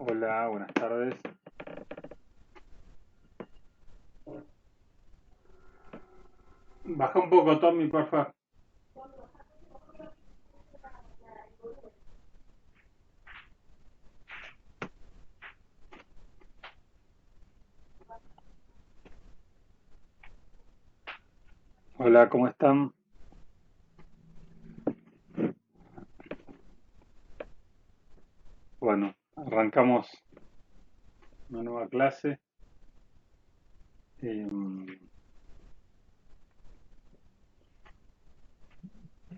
Hola, buenas tardes. Baja un poco, Tommy, porfa. Hola, ¿cómo están? Bueno, arrancamos una nueva clase. Em,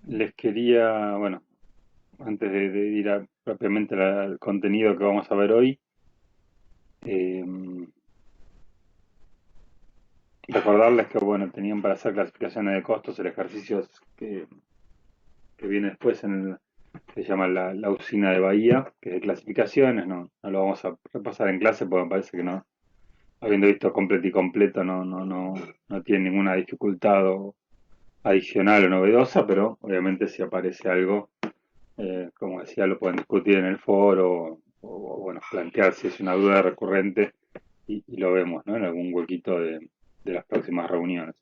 Les quería, bueno, antes de ir propiamente al contenido que vamos a ver hoy, em, recordarles que, bueno, tenían para hacer clasificaciones de costos el ejercicio que viene después que se llama la usina de Bahía, que es de clasificaciones. No lo vamos a repasar en clase porque me parece que no, habiendo visto completo y completo, no tiene ninguna dificultad adicional o novedosa, pero obviamente si aparece algo, como decía, lo pueden discutir en el foro bueno, plantear si es una duda recurrente y lo vemos, ¿no? En algún huequito de las próximas reuniones.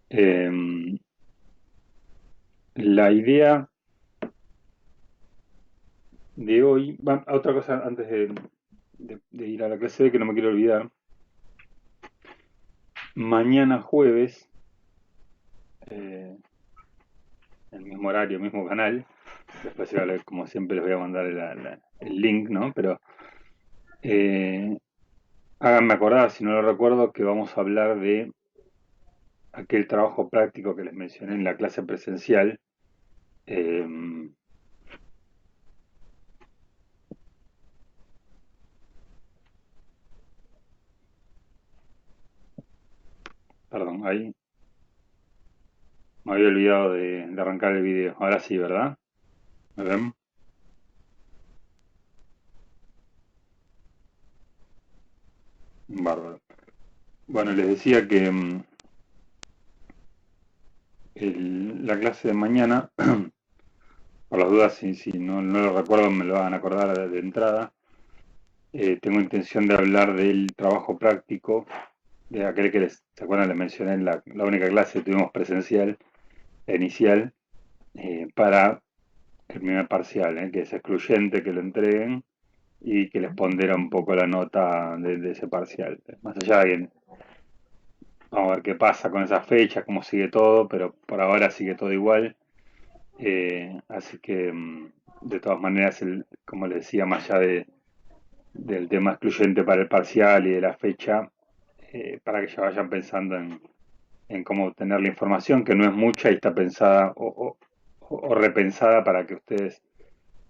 Eh, la idea de hoy, otra cosa antes de ir a la clase que no me quiero olvidar, mañana jueves, eh, el mismo horario, mismo canal. Después, como siempre, les voy a mandar el link, ¿no? Pero eh, háganme acordar, si no lo recuerdo, que vamos a hablar de aquel trabajo práctico que les mencioné en la clase presencial. eh, Perdón, ahí me había olvidado de arrancar el video. Ahora sí, ¿verdad? ¿Me ven? Bárbaro. Bueno, les decía que la clase de mañana, por las dudas, si no lo recuerdo, me lo van a acordar de entrada. Tengo intención de hablar del trabajo práctico, de aquel que ¿se acuerdan? Les mencioné en la única clase que tuvimos presencial, inicial, para el primer parcial, que es excluyente que lo entreguen y que les pondera un poco la nota de ese parcial. Más allá de que vamos a ver qué pasa con esas fechas, cómo sigue todo, pero por ahora sigue todo igual. Así que, de todas maneras, como les decía, más allá del tema excluyente para el parcial y de la fecha, para que ya vayan pensando en cómo obtener la información, que no es mucha y está pensada o repensada para que ustedes,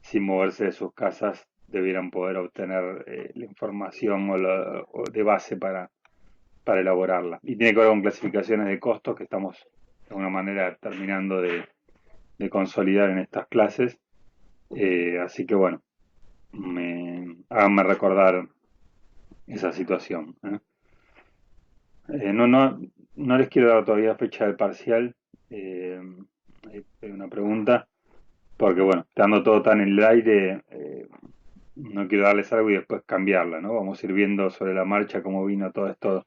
sin moverse de sus casas, debieran poder obtener la información o de base para elaborarla. Y tiene que ver con clasificaciones de costos que estamos de alguna manera terminando de consolidar en estas clases. Así que bueno, háganme recordar esa situación. No les quiero dar todavía fecha del parcial. Eh, Hay una pregunta, porque bueno, estando todo tan en el aire, no quiero darles algo y después cambiarla, ¿no? Vamos a ir viendo sobre la marcha cómo vino todo esto,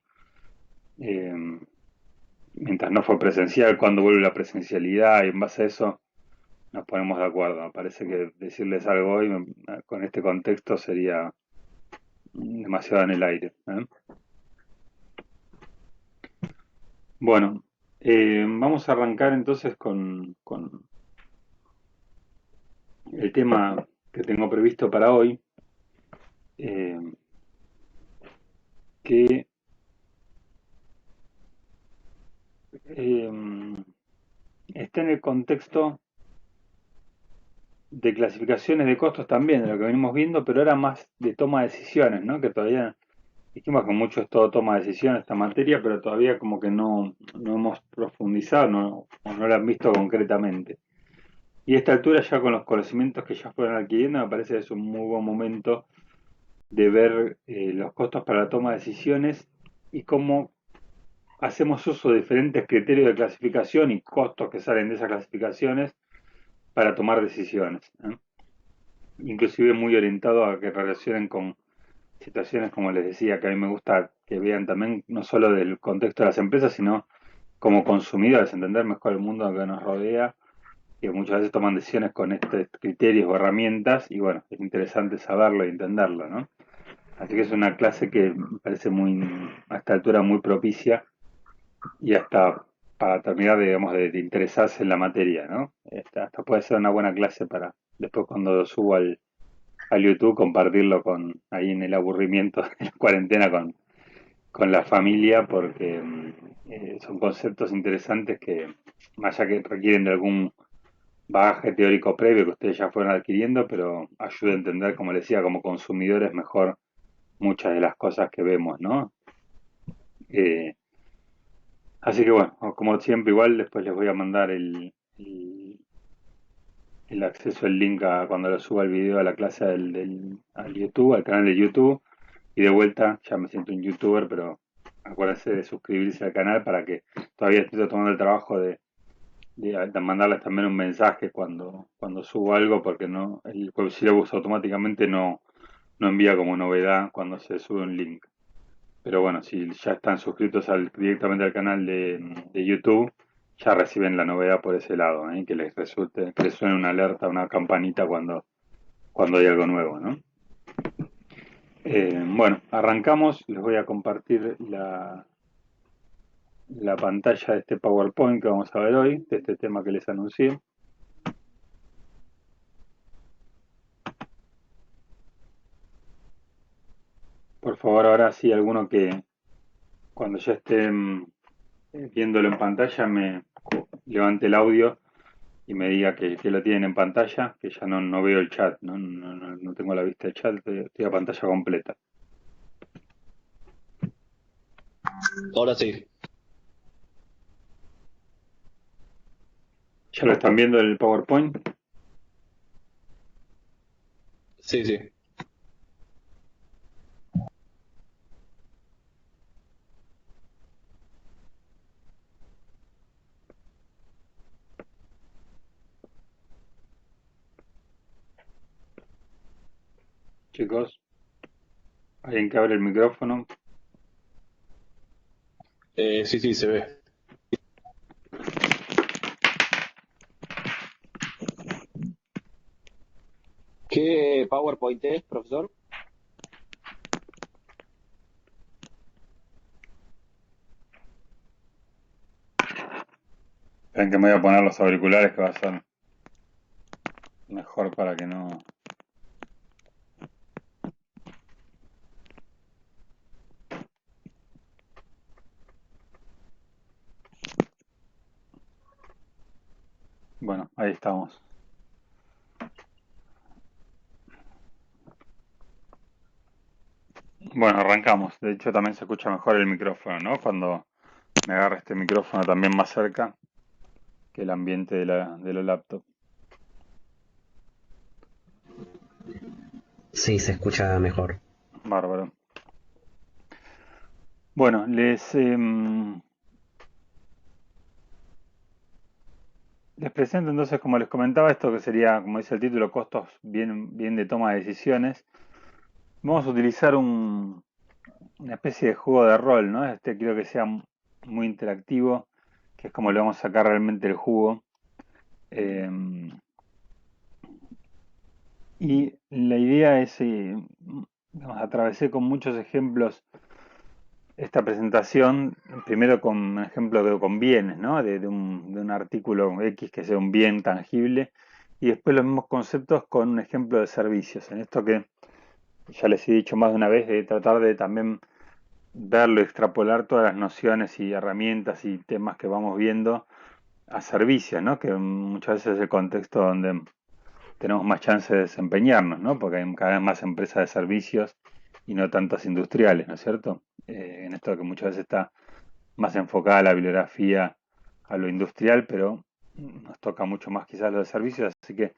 eh, mientras no fue presencial, cuándo vuelve la presencialidad, y en base a eso nos ponemos de acuerdo. Me parece que decirles algo hoy con este contexto sería demasiado en el aire. Bueno, vamos a arrancar entonces con el tema que tengo previsto para hoy, eh, que eh, está en el contexto de clasificaciones de costos también, de lo que venimos viendo, pero era más de toma de decisiones, ¿no? Que todavía dijimos que mucho es todo toma de decisiones esta materia, pero todavía como que no hemos profundizado, o no lo han visto concretamente. Y a esta altura, ya con los conocimientos que ya fueron adquiriendo, me parece que es un muy buen momento de ver los costos para la toma de decisiones y cómo hacemos uso de diferentes criterios de clasificación y costos que salen de esas clasificaciones para tomar decisiones. inclusive muy orientado a que relacionen con situaciones, como les decía, que a mí me gusta que vean también, no solo del contexto de las empresas, sino como consumidores, entender mejor el mundo que nos rodea, que muchas veces toman decisiones con estos criterios o herramientas, y bueno, es interesante saberlo y entenderlo, ¿no? Así que es una clase que me parece muy, a esta altura, muy propicia y hasta para terminar, digamos, de interesarse en la materia, ¿no? Hasta puede ser una buena clase para después cuando lo subo al YouTube compartirlo con ahí en el aburrimiento de la cuarentena con la familia porque son conceptos interesantes que más allá que requieren de algún bagaje teórico previo que ustedes ya fueron adquiriendo, pero ayuda a entender, como les decía, como consumidores mejor muchas de las cosas que vemos, ¿no? Eh, Así que bueno, como siempre igual después les voy a mandar el acceso, el link a cuando lo suba el video a la clase al YouTube, al canal de YouTube. Y de vuelta, ya me siento un youtuber, pero acuérdense de suscribirse al canal para que todavía estoy tomando el trabajo de mandarles también un mensaje cuando subo algo, porque no el web syllabus automáticamente no envía como novedad cuando se sube un link. Pero bueno, si ya están suscritos directamente al canal de YouTube, ya reciben la novedad por ese lado, ¿eh? Que les resulte, que les suene una alerta, una campanita cuando hay algo nuevo, ¿no? Bueno, arrancamos. Les voy a compartir la pantalla de este PowerPoint que vamos a ver hoy, de este tema que les anuncié. Por favor, ahora sí, alguno que cuando ya estén viéndolo en pantalla me levante el audio y me diga que lo tienen en pantalla, que ya no veo el chat, no tengo la vista del chat, estoy a pantalla completa. Ahora sí, ¿Ya lo están viendo el PowerPoint? sí, sí. Chicos, alguien que abre el micrófono. Sí, sí, se ve. ¿Qué PowerPoint es, profesor? Esperen que me voy a poner los auriculares que va a ser mejor para que no... Bueno, ahí estamos. Bueno, arrancamos. De hecho, también se escucha mejor el micrófono, ¿no? Cuando me agarra este micrófono también más cerca que el ambiente de la laptop. Sí, se escucha mejor. Bárbaro. Bueno, les presento entonces, como les comentaba, esto que sería, como dice el título, costos bien de toma de decisiones. Vamos a utilizar una especie de juego de rol, ¿no? Quiero que sea muy interactivo, que es como le vamos a sacar realmente el jugo. Eh, y la idea es, digamos, atravesé con muchos ejemplos esta presentación, primero con un ejemplo con bienes, ¿no? De un artículo X que sea un bien tangible, y después los mismos conceptos con un ejemplo de servicios. En esto que ya les he dicho más de una vez, de tratar de también verlo, extrapolar todas las nociones y herramientas y temas que vamos viendo a servicios, ¿no? Que muchas veces es el contexto donde tenemos más chance de desempeñarnos, ¿no? Porque hay cada vez más empresas de servicios y no tantas industriales, ¿no es cierto? En esto que muchas veces está más enfocada la bibliografía a lo industrial, pero nos toca mucho más quizás lo de servicios, así que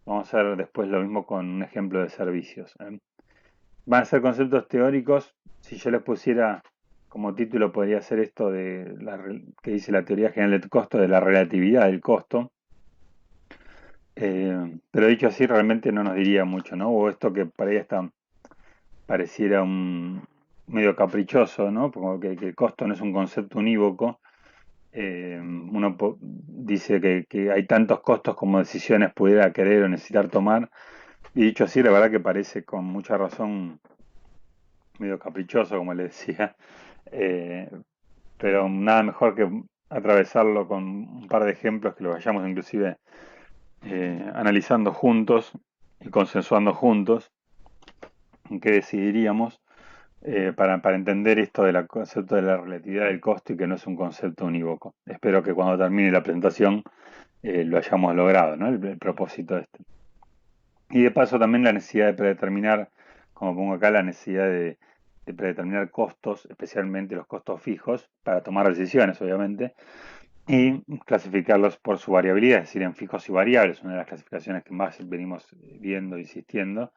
vamos a ver después lo mismo con un ejemplo de servicios. Van a ser conceptos teóricos. Si yo les pusiera como título, podría ser esto que dice la teoría general del costo, de la relatividad del costo. Pero dicho así, realmente no nos diría mucho, ¿no? O esto que por ahí pareciera un medio caprichoso, ¿no? Como que el costo no es un concepto unívoco. Dice que hay tantos costos como decisiones pudiera querer o necesitar tomar. Y dicho así, la verdad que parece con mucha razón medio caprichoso, como le decía. Eh, pero nada mejor que atravesarlo con un par de ejemplos que lo vayamos inclusive analizando juntos y consensuando juntos en qué decidiríamos para entender esto del concepto de la relatividad del costo y que no es un concepto unívoco. Espero que cuando termine la presentación lo hayamos logrado, ¿no? El propósito este. Y de paso también la necesidad de predeterminar, como pongo acá, la necesidad de predeterminar costos, especialmente los costos fijos, para tomar decisiones, obviamente, y clasificarlos por su variabilidad, es decir, en fijos y variables, una de las clasificaciones que más venimos viendo, insistiendo,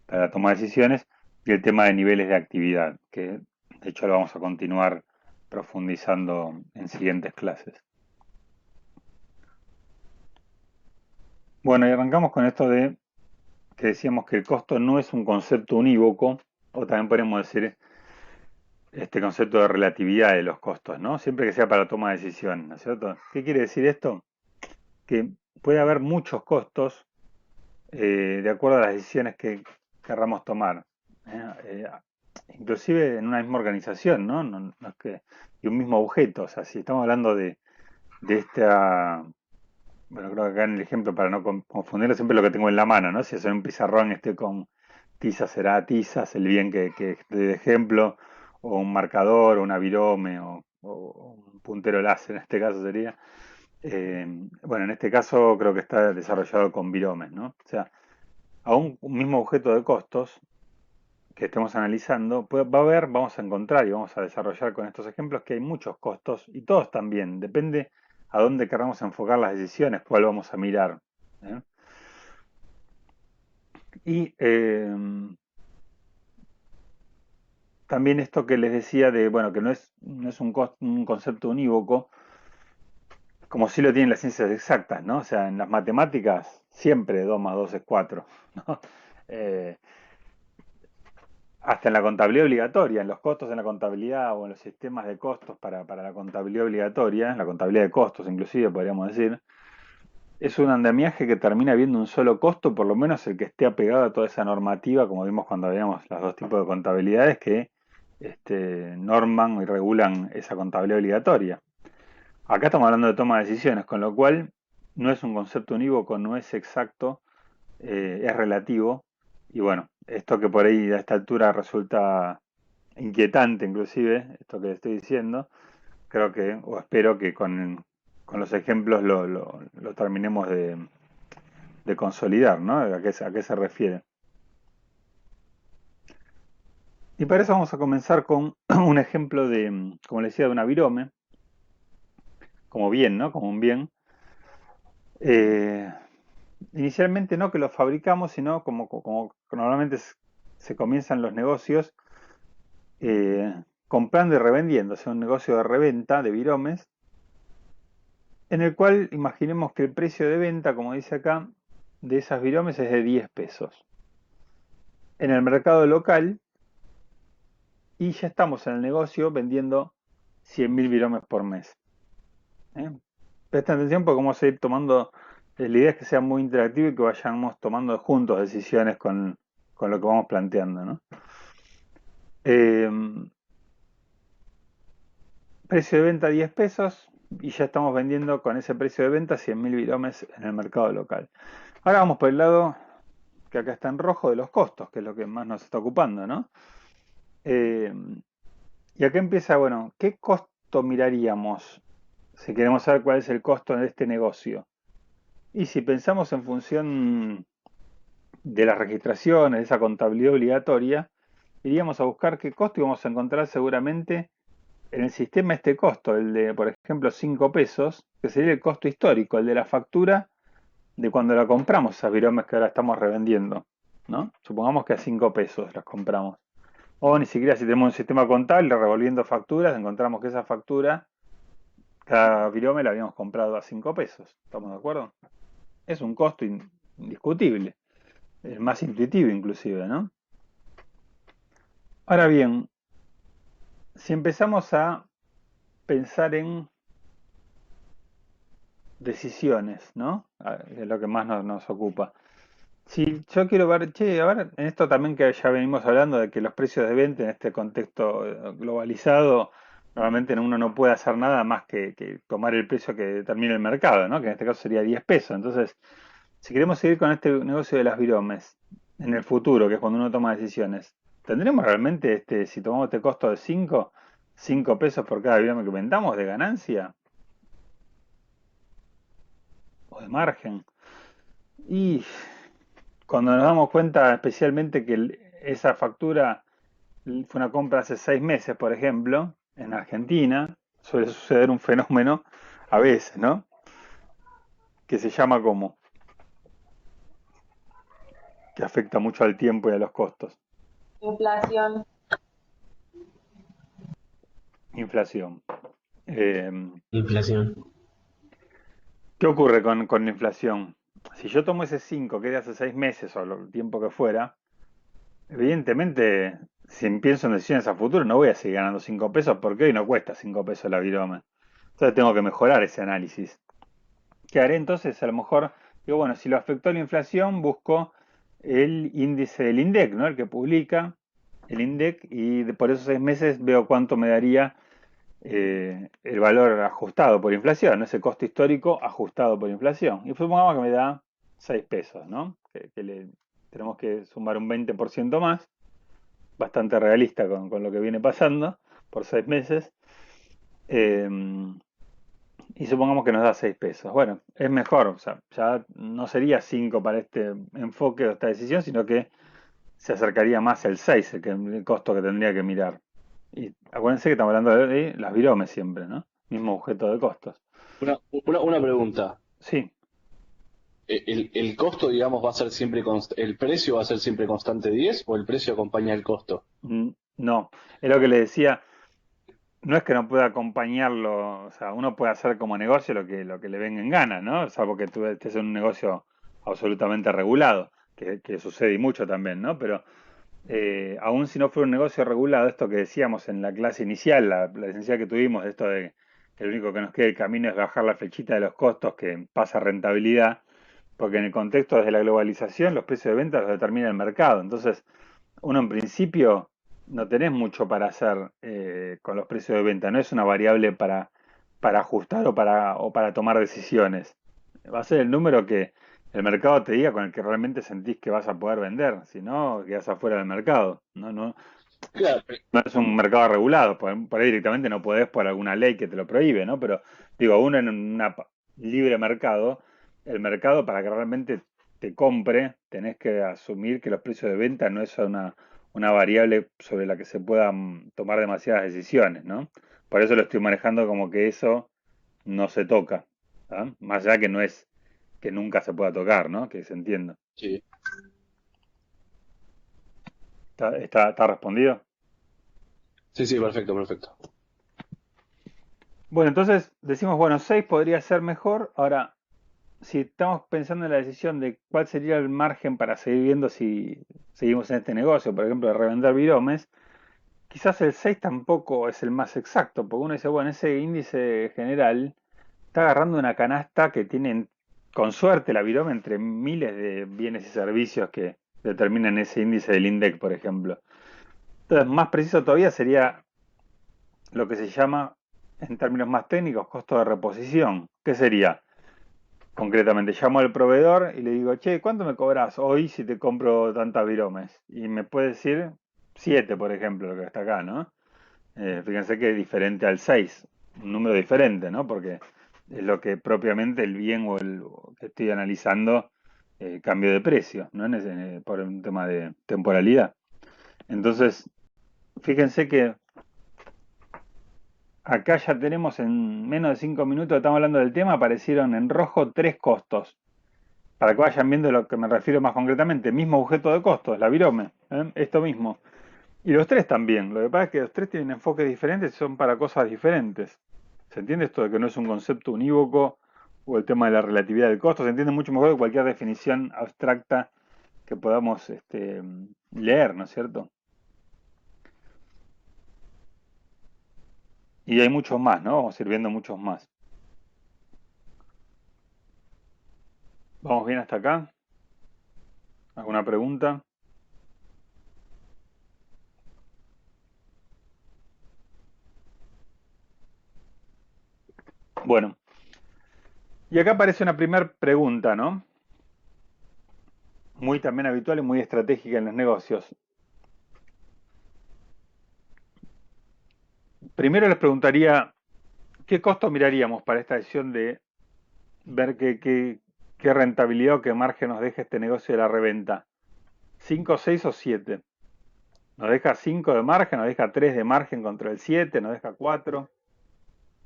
para tomar decisiones, y el tema de niveles de actividad, que de hecho lo vamos a continuar profundizando en siguientes clases. Bueno, y arrancamos con esto de que decíamos que el costo no es un concepto unívoco, o también podemos decir este concepto de relatividad de los costos, ¿no? Siempre que sea para toma de decisión, ¿no es cierto? ¿Qué quiere decir esto? Que puede haber muchos costos de acuerdo a las decisiones que querramos tomar. ¿eh? Eh, Inclusive en una misma organización, ¿no? No es que, y un mismo objeto. O sea, si estamos hablando de esta, bueno, creo que acá en el ejemplo, para no confundirlo, siempre lo que tengo en la mano, ¿no? Si es en un pizarrón estoy con tiza, será tizas, el bien que de ejemplo, o un marcador, o una virome, o un puntero láser, en este caso sería. Bueno, en este caso creo que está desarrollado con viromes, ¿no? O sea, a un mismo objeto de costos que estemos analizando, vamos a encontrar y vamos a desarrollar con estos ejemplos que hay muchos costos y todos también, depende a dónde queramos enfocar las decisiones, cuál vamos a mirar. ¿eh? Y también esto que les decía de, bueno, que no es un concepto unívoco, como sí lo tienen las ciencias exactas, ¿no? O sea, en las matemáticas siempre 2 más 2 es 4, ¿no? Eh, Hasta en la contabilidad obligatoria, en los costos en la contabilidad o en los sistemas de costos para la contabilidad obligatoria, la contabilidad de costos inclusive podríamos decir, es un andamiaje que termina viendo un solo costo, por lo menos el que esté apegado a toda esa normativa, como vimos cuando veíamos los dos tipos de contabilidades que norman y regulan esa contabilidad obligatoria. Acá estamos hablando de toma de decisiones, con lo cual no es un concepto unívoco, no es exacto, es relativo. Y bueno, esto que por ahí a esta altura resulta inquietante inclusive, esto que le estoy diciendo, creo que, o espero que con los ejemplos lo terminemos de consolidar, ¿no? A qué se refiere? Y para eso vamos a comenzar con un ejemplo de, como le decía, de una virome, como bien, ¿no? Como un bien. Eh, Inicialmente no que lo fabricamos, sino como normalmente se comienzan los negocios, comprando y revendiendo, o sea, un negocio de reventa de viromes, en el cual imaginemos que el precio de venta, como dice acá, de esas viromes es de 10 pesos. En el mercado local, y ya estamos en el negocio vendiendo 100.000 viromes por mes. ¿eh? Presten atención porque vamos a ir tomando, la idea es que sea muy interactivo y que vayamos tomando juntos decisiones con lo que vamos planteando. ¿no? Eh, Precio de venta 10 pesos y ya estamos vendiendo con ese precio de venta 100.000 viromes en el mercado local. Ahora vamos por el lado que acá está en rojo de los costos, que es lo que más nos está ocupando, ¿no? Eh, y acá empieza, bueno, ¿qué costo miraríamos si queremos saber cuál es el costo de este negocio? Y si pensamos en función de las registraciones, de esa contabilidad obligatoria, iríamos a buscar qué costo y vamos a encontrar seguramente en el sistema este costo, el de, por ejemplo, 5 pesos, que sería el costo histórico, el de la factura de cuando la compramos, esas viromes que ahora estamos revendiendo, ¿no? Supongamos que a 5 pesos las compramos. O ni siquiera si tenemos un sistema contable revolviendo facturas, encontramos que esa factura, cada virome la habíamos comprado a 5 pesos. ¿Estamos de acuerdo? es un costo indiscutible, el más intuitivo inclusive, ¿no? Ahora bien, si empezamos a pensar en decisiones, ¿no? Es lo que más nos ocupa. Si yo quiero ver, che, a ver, en esto también que ya venimos hablando de que los precios de venta en este contexto globalizado, normalmente uno no puede hacer nada más que tomar el precio que determina el mercado, ¿no? Que en este caso sería 10 pesos. Entonces, si queremos seguir con este negocio de las viromes en el futuro, que es cuando uno toma decisiones, ¿tendremos realmente si tomamos este costo de 5 pesos por cada virome que vendamos de ganancia o de margen? Y cuando nos damos cuenta especialmente que esa factura fue una compra hace 6 meses, por ejemplo, en Argentina, suele suceder un fenómeno a veces, ¿no? Que se llama como, que afecta mucho al tiempo y a los costos. Inflación. Inflación. Eh, Inflación. ¿Qué ocurre con la inflación? Si yo tomo ese 5 que es de hace 6 meses o el tiempo que fuera, evidentemente, si pienso en decisiones a futuro, no voy a seguir ganando 5 pesos porque hoy no cuesta 5 pesos la virome. Entonces tengo que mejorar ese análisis. ¿Qué haré entonces? A lo mejor, digo, bueno, si lo afectó la inflación, busco el índice del INDEC, ¿no? El que publica el INDEC y por esos 6 meses veo cuánto me daría el valor ajustado por inflación, ¿no? Ese costo histórico ajustado por inflación. Y supongamos que me da 6 pesos, ¿no? Tenemos que sumar un 20% más, bastante realista con lo que viene pasando por 6 meses. Eh, y supongamos que nos da 6 pesos. Bueno, es mejor, o sea, ya no sería 5 para este enfoque o esta decisión, sino que se acercaría más el 6, el costo que tendría que mirar. Y acuérdense que estamos hablando de las viromes siempre, ¿no? Mismo objeto de costos. Una pregunta. Sí, ¿El costo, digamos, va a ser siempre el precio va a ser siempre constante 10 o el precio acompaña el costo? no. Es lo que le decía, no es que no pueda acompañarlo, o sea, uno puede hacer como negocio lo que le venga en gana, ¿no? Salvo que tú estés en un negocio absolutamente regulado, que sucede y mucho también, ¿no? Pero aún si no fuera un negocio regulado, esto que decíamos en la clase inicial, la licencia que tuvimos, de esto de que lo único que nos queda el camino es bajar la flechita de los costos que pasa a rentabilidad, porque en el contexto desde la globalización los precios de venta los determina el mercado. Entonces, uno en principio no tenés mucho para hacer con los precios de venta, no es una variable para ajustar o para tomar decisiones. Va a ser el número que el mercado te diga con el que realmente sentís que vas a poder vender, si no, quedás afuera del mercado. Claro, No es un mercado regulado, por ahí directamente no podés por alguna ley que te lo prohíbe, ¿no? Pero digo, uno en un libre mercado, el mercado para que realmente te compre, tenés que asumir que los precios de venta no es una variable sobre la que se puedan tomar demasiadas decisiones, ¿no? Por eso lo estoy manejando como que eso no se toca, ¿ah? Más allá que no es que nunca se pueda tocar, ¿no? Que se entienda. sí. ¿Está respondido? Sí, sí, perfecto, perfecto. Bueno, entonces decimos, bueno, 6 podría ser mejor. Ahora, si estamos pensando en la decisión de cuál sería el margen para seguir viendo si seguimos en este negocio, por ejemplo, de revender viromes, quizás el 6 tampoco es el más exacto, porque uno dice, bueno, ese índice general está agarrando una canasta que tiene, con suerte, la virome entre miles de bienes y servicios que determinan ese índice del INDEC, por ejemplo. Entonces, más preciso todavía sería lo que se llama, en términos más técnicos, costo de reposición. ¿Qué sería? Concretamente, llamo al proveedor y le digo, che, ¿cuánto me cobras hoy si te compro tantas viromes? Y me puede decir 7, por ejemplo, lo que está acá, ¿no? Fíjense que es diferente al 6, un número diferente, ¿no? Porque es lo que propiamente el bien o que estoy analizando cambio de precio, ¿no? Por un tema de temporalidad. Entonces, fíjense que acá ya tenemos en menos de 5 minutos, estamos hablando del tema, aparecieron en rojo 3 costos. Para que vayan viendo a lo que me refiero más concretamente, mismo objeto de costos, la virome, esto mismo. Y los tres también, lo que pasa es que los tres tienen enfoques diferentes y son para cosas diferentes. ¿Se entiende esto de que no es un concepto unívoco o el tema de la relatividad del costo, se entiende mucho mejor que cualquier definición abstracta que podamos leer, ¿no es cierto? Y hay muchos más, ¿no? Vamos a ir viendo muchos más. ¿Vamos bien hasta acá? ¿Alguna pregunta? Bueno, y acá aparece una primera pregunta, ¿no? Muy también habitual y muy estratégica en los negocios. Primero les preguntaría, ¿qué costo miraríamos para esta decisión de ver qué rentabilidad o qué margen nos deja este negocio de la reventa? ¿5, 6 o 7? ¿Nos deja 5 de margen? ¿Nos deja 3 de margen contra el 7? ¿Nos deja 4?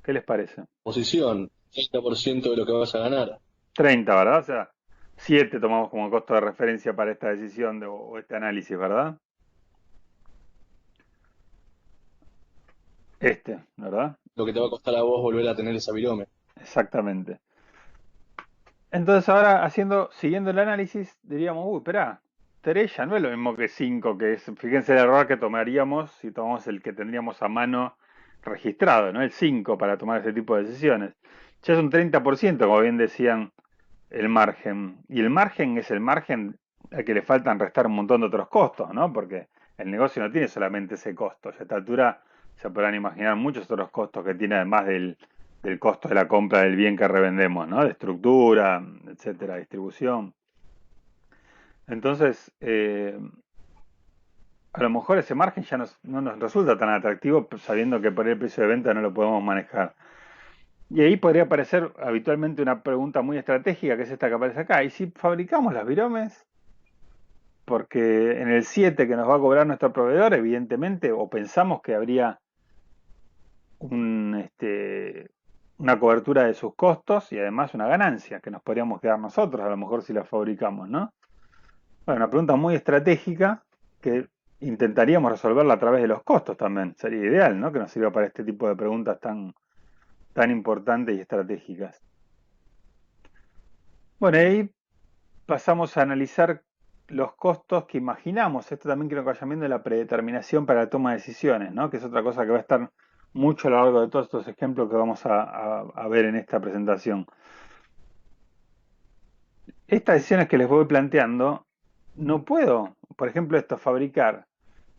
¿Qué les parece? Posición, 30% de lo que vas a ganar. 30, ¿verdad? O sea, 7 tomamos como costo de referencia para esta decisión o este análisis, ¿verdad? ¿Verdad? Lo que te va a costar a vos volver a tener esa virome. Exactamente. Entonces ahora siguiendo el análisis, diríamos, espera, 3 ya no es lo mismo que 5, que es, fíjense el error que tomaríamos si tomamos el que tendríamos a mano registrado, ¿no? El 5 para tomar ese tipo de decisiones. Ya es un 30%, como bien decían, el margen. Y el margen es el margen al que le faltan restar un montón de otros costos, ¿no? Porque el negocio no tiene solamente ese costo. A esta altura se podrán imaginar muchos otros costos que tiene además del costo de la compra del bien que revendemos, ¿no? De estructura, etcétera, distribución. Entonces, a lo mejor ese margen ya no nos resulta tan atractivo sabiendo que por el precio de venta no lo podemos manejar. Y ahí podría aparecer habitualmente una pregunta muy estratégica, que es esta que aparece acá. ¿Y si fabricamos las viromes? Porque en el 7 que nos va a cobrar nuestro proveedor, evidentemente, o pensamos que habría una cobertura de sus costos y además una ganancia que nos podríamos quedar nosotros, a lo mejor si las fabricamos, ¿no? Bueno, una pregunta muy estratégica que intentaríamos resolverla a través de los costos también. Sería ideal, ¿no? Que nos sirva para este tipo de preguntas tan importantes y estratégicas. Bueno, ahí pasamos a analizar los costos que imaginamos. Esto también quiero que vayan viendo la predeterminación para la toma de decisiones, ¿no? Que es otra cosa que va a estar mucho a lo largo de todos estos ejemplos que vamos a ver en esta presentación. Estas decisiones que les voy planteando, no puedo, por ejemplo, esto, fabricar.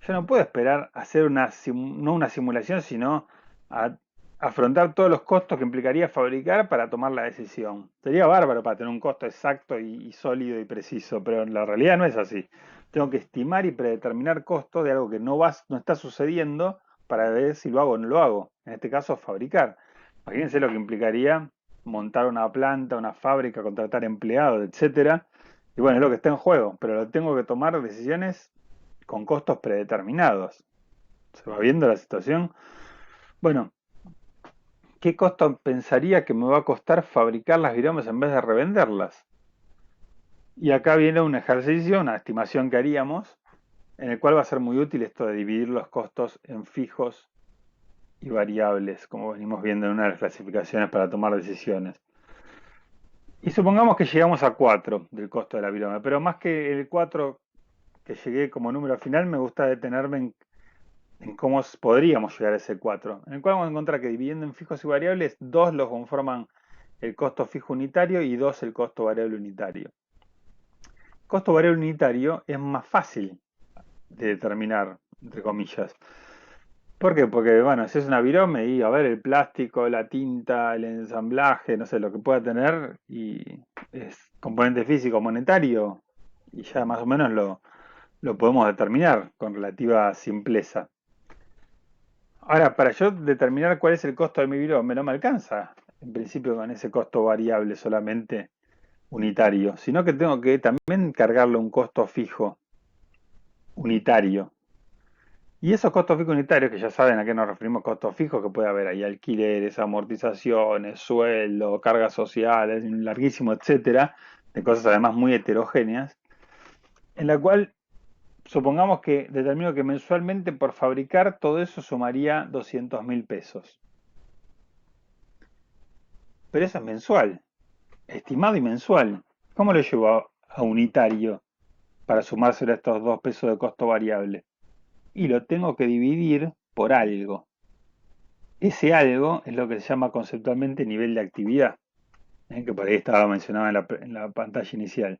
Yo no puedo esperar a hacer no una simulación, sino a afrontar todos los costos que implicaría fabricar para tomar la decisión. Sería bárbaro para tener un costo exacto y sólido y preciso, pero en la realidad no es así. Tengo que estimar y predeterminar costos de algo que no está sucediendo para ver si lo hago o no lo hago. En este caso, fabricar. Imagínense lo que implicaría montar una planta, una fábrica, contratar empleados, etcétera. Y bueno, es lo que está en juego, pero lo tengo que tomar decisiones con costos predeterminados. ¿Se va viendo la situación? Bueno, ¿qué costo pensaría que me va a costar fabricar las viromes en vez de revenderlas? Y acá viene un ejercicio, una estimación que haríamos, en el cual va a ser muy útil esto de dividir los costos en fijos y variables, como venimos viendo en una de las clasificaciones para tomar decisiones. Y supongamos que llegamos a 4 del costo de la virome, pero más que el 4 que llegué como número final, me gusta detenerme en cómo podríamos llegar a ese 4, en el cual vamos a encontrar que dividiendo en fijos y variables, 2 lo conforman el costo fijo unitario y 2 el costo variable unitario. El costo variable unitario es más fácil de determinar, entre comillas. ¿Por qué? Porque, bueno, si es una virome y a ver el plástico, la tinta, el ensamblaje, no sé, lo que pueda tener, y es componente físico monetario, y ya más o menos lo podemos determinar con relativa simpleza. Ahora, para yo determinar cuál es el costo de mi virome, no me alcanza, en principio, con ese costo variable solamente unitario, sino que tengo que también cargarle un costo fijo unitario. Y esos costos fijos unitarios, que ya saben a qué nos referimos, costos fijos, que puede haber ahí alquileres, amortizaciones, sueldo, cargas sociales, un larguísimo etcétera, de cosas además muy heterogéneas, en la cual supongamos que determino que mensualmente por fabricar todo eso sumaría 200.000 pesos. Pero eso es mensual. estimado y mensual. ¿Cómo lo llevo a unitario para sumárselo a estos 2 pesos de costo variable? Y lo tengo que dividir por algo. Ese algo es lo que se llama conceptualmente nivel de actividad, que por ahí estaba mencionado en la pantalla inicial.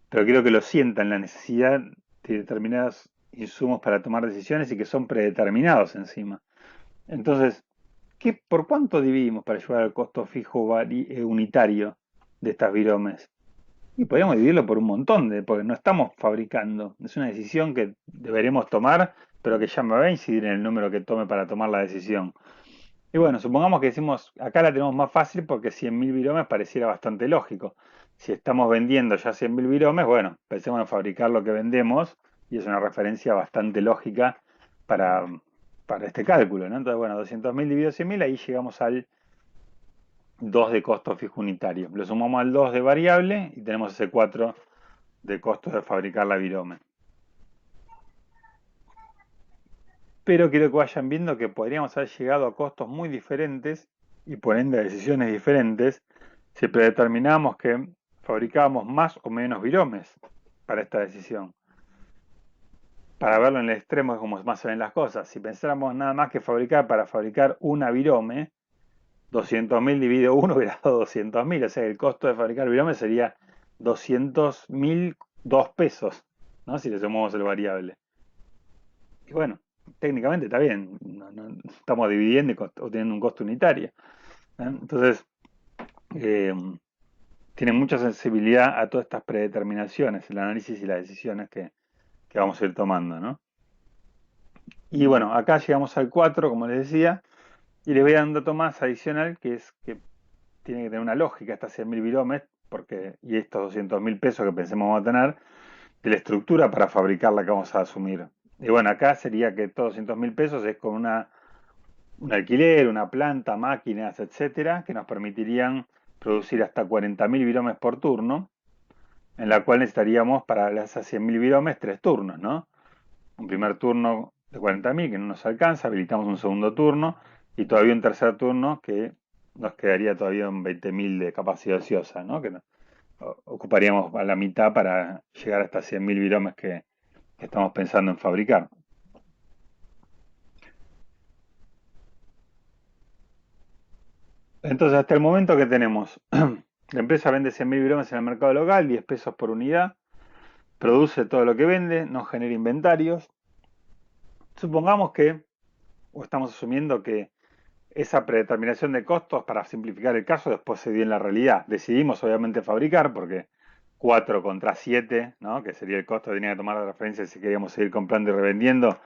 Pero quiero que lo sientan, la necesidad de determinados insumos para tomar decisiones y que son predeterminados encima. Entonces, ¿por cuánto dividimos para llevar al costo fijo unitario de estas viromes? Y podríamos dividirlo por un montón, porque no estamos fabricando. Es una decisión que deberemos tomar, pero que ya me va a incidir en el número que tome para tomar la decisión. Y bueno, supongamos que decimos, acá la tenemos más fácil porque 100.000 viromes pareciera bastante lógico. Si estamos vendiendo ya 100.000 viromes, bueno, pensemos en fabricar lo que vendemos y es una referencia bastante lógica para, para este cálculo, ¿no? Entonces, bueno, 200.000 dividido 100.000, ahí llegamos al 2 de costo fijo unitario. Lo sumamos al 2 de variable y tenemos ese 4 de costo de fabricar la virome. Pero quiero que vayan viendo que podríamos haber llegado a costos muy diferentes y por ende a decisiones diferentes si predeterminamos que fabricábamos más o menos viromes para esta decisión. Para verlo en el extremo es como más se ven las cosas. Si pensáramos nada más que fabricar para fabricar una virome, 200.000 dividido 1 hubiera dado 200.000, o sea que el costo de fabricar virome sería 200.000 2 pesos, ¿no? Si le sumamos el variable. Y bueno, técnicamente está bien, no estamos dividiendo y obteniendo un costo unitario. Entonces, tiene mucha sensibilidad a todas estas predeterminaciones, el análisis y las decisiones que vamos a ir tomando, ¿no? Y bueno, acá llegamos al 4, como les decía, y les voy a dar un dato más adicional, que es que tiene que tener una lógica estas 100.000 viromes, y estos 200.000 pesos que pensemos vamos a tener, de la estructura para fabricar la que vamos a asumir. Y bueno, acá sería que todos 200.000 pesos es con un alquiler, una planta, máquinas, etcétera, que nos permitirían producir hasta 40.000 viromes por turno, en la cual necesitaríamos para esas 100.000 viromes 3 turnos, ¿no? Un primer turno de 40.000 que no nos alcanza, habilitamos un segundo turno y todavía un tercer turno que nos quedaría todavía un 20.000 de capacidad ociosa, ¿no? Que ocuparíamos a la mitad para llegar a estas 100.000 viromes que estamos pensando en fabricar. Entonces, hasta el momento que tenemos, la empresa vende 100.000 viromes en el mercado local, 10 pesos por unidad, produce todo lo que vende, no genera inventarios. Supongamos que, o estamos asumiendo que esa predeterminación de costos, para simplificar el caso, después se dio en la realidad. Decidimos obviamente fabricar, porque 4 contra 7, ¿no? Que sería el costo que tenía que tomar de referencia si queríamos seguir comprando y revendiendo,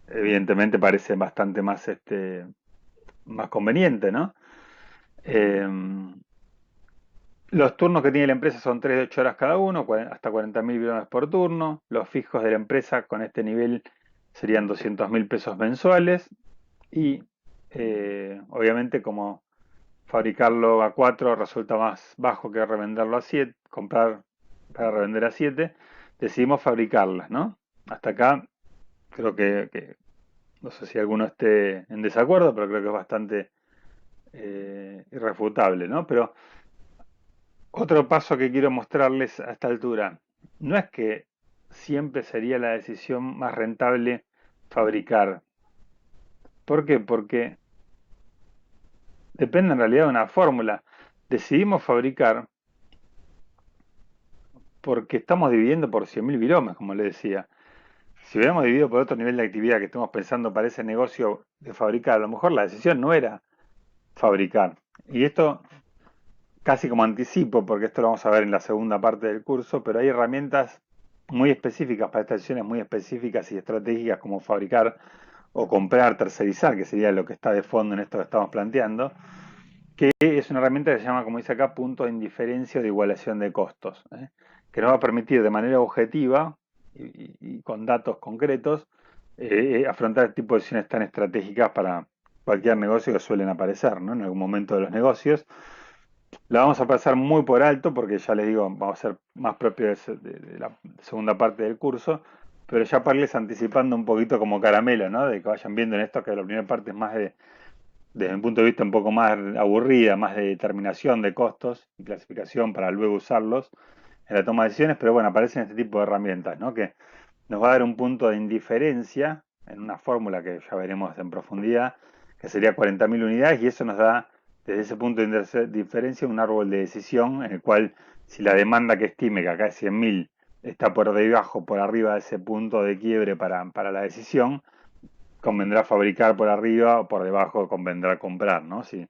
evidentemente parece bastante más, más conveniente, ¿no? Los turnos que tiene la empresa son 3 de 8 horas cada uno, hasta 40.000 viromes por turno. Los fijos de la empresa con este nivel serían 200.000 pesos mensuales. Y obviamente como fabricarlo a 4 resulta más bajo que revenderlo a 7, comprar para revender a 7, decidimos fabricarlas, ¿no? Hasta acá creo que no sé si alguno esté en desacuerdo, pero creo que es bastante irrefutable, ¿no? Pero otro paso que quiero mostrarles a esta altura, no es que siempre sería la decisión más rentable fabricar. ¿Por qué? Porque depende en realidad de una fórmula. Decidimos fabricar porque estamos dividiendo por 100.000 viromes, como les decía. Si hubiéramos dividido por otro nivel de actividad que estemos pensando para ese negocio de fabricar, a lo mejor la decisión no era fabricar. Y esto casi como anticipo, porque esto lo vamos a ver en la segunda parte del curso, pero hay herramientas muy específicas para estas decisiones muy específicas y estratégicas como fabricar o comprar, tercerizar, que sería lo que está de fondo en esto que estamos planteando, que es una herramienta que se llama, como dice acá, punto de indiferencia o de igualación de costos, que nos va a permitir de manera objetiva y con datos concretos afrontar este tipo de decisiones tan estratégicas para cualquier negocio que suelen aparecer, ¿no? En algún momento de los negocios. La vamos a pasar muy por alto porque ya les digo, vamos a ser más propios de la segunda parte del curso, pero ya para irles anticipando un poquito como caramelo, ¿no? De que vayan viendo en esto que la primera parte es más de desde mi punto de vista un poco más aburrida, más de determinación de costos y clasificación para luego usarlos en la toma de decisiones, pero bueno, aparecen este tipo de herramientas, ¿no? Que nos va a dar un punto de indiferencia en una fórmula que ya veremos en profundidad, que sería 40.000 unidades, y eso nos da, desde ese punto de diferencia, un árbol de decisión en el cual, si la demanda que estime, que acá es 100.000, está por debajo, por arriba de ese punto de quiebre para la decisión, convendrá fabricar por arriba o por debajo convendrá comprar, ¿no? Si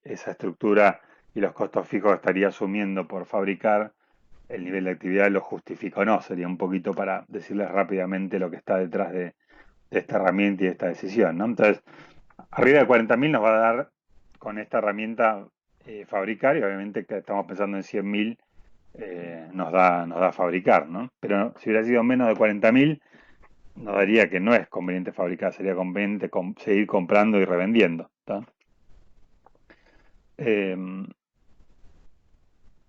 esa estructura y los costos fijos estaría asumiendo por fabricar, el nivel de actividad lo justifica o no. Sería un poquito para decirles rápidamente lo que está detrás de esta herramienta y de esta decisión, ¿no? Entonces, arriba de 40.000 nos va a dar con esta herramienta fabricar, y obviamente que estamos pensando en 100.000 nos da fabricar, ¿no? Pero si hubiera sido menos de 40.000 nos daría que no es conveniente fabricar, sería conveniente seguir comprando y revendiendo, ¿tá?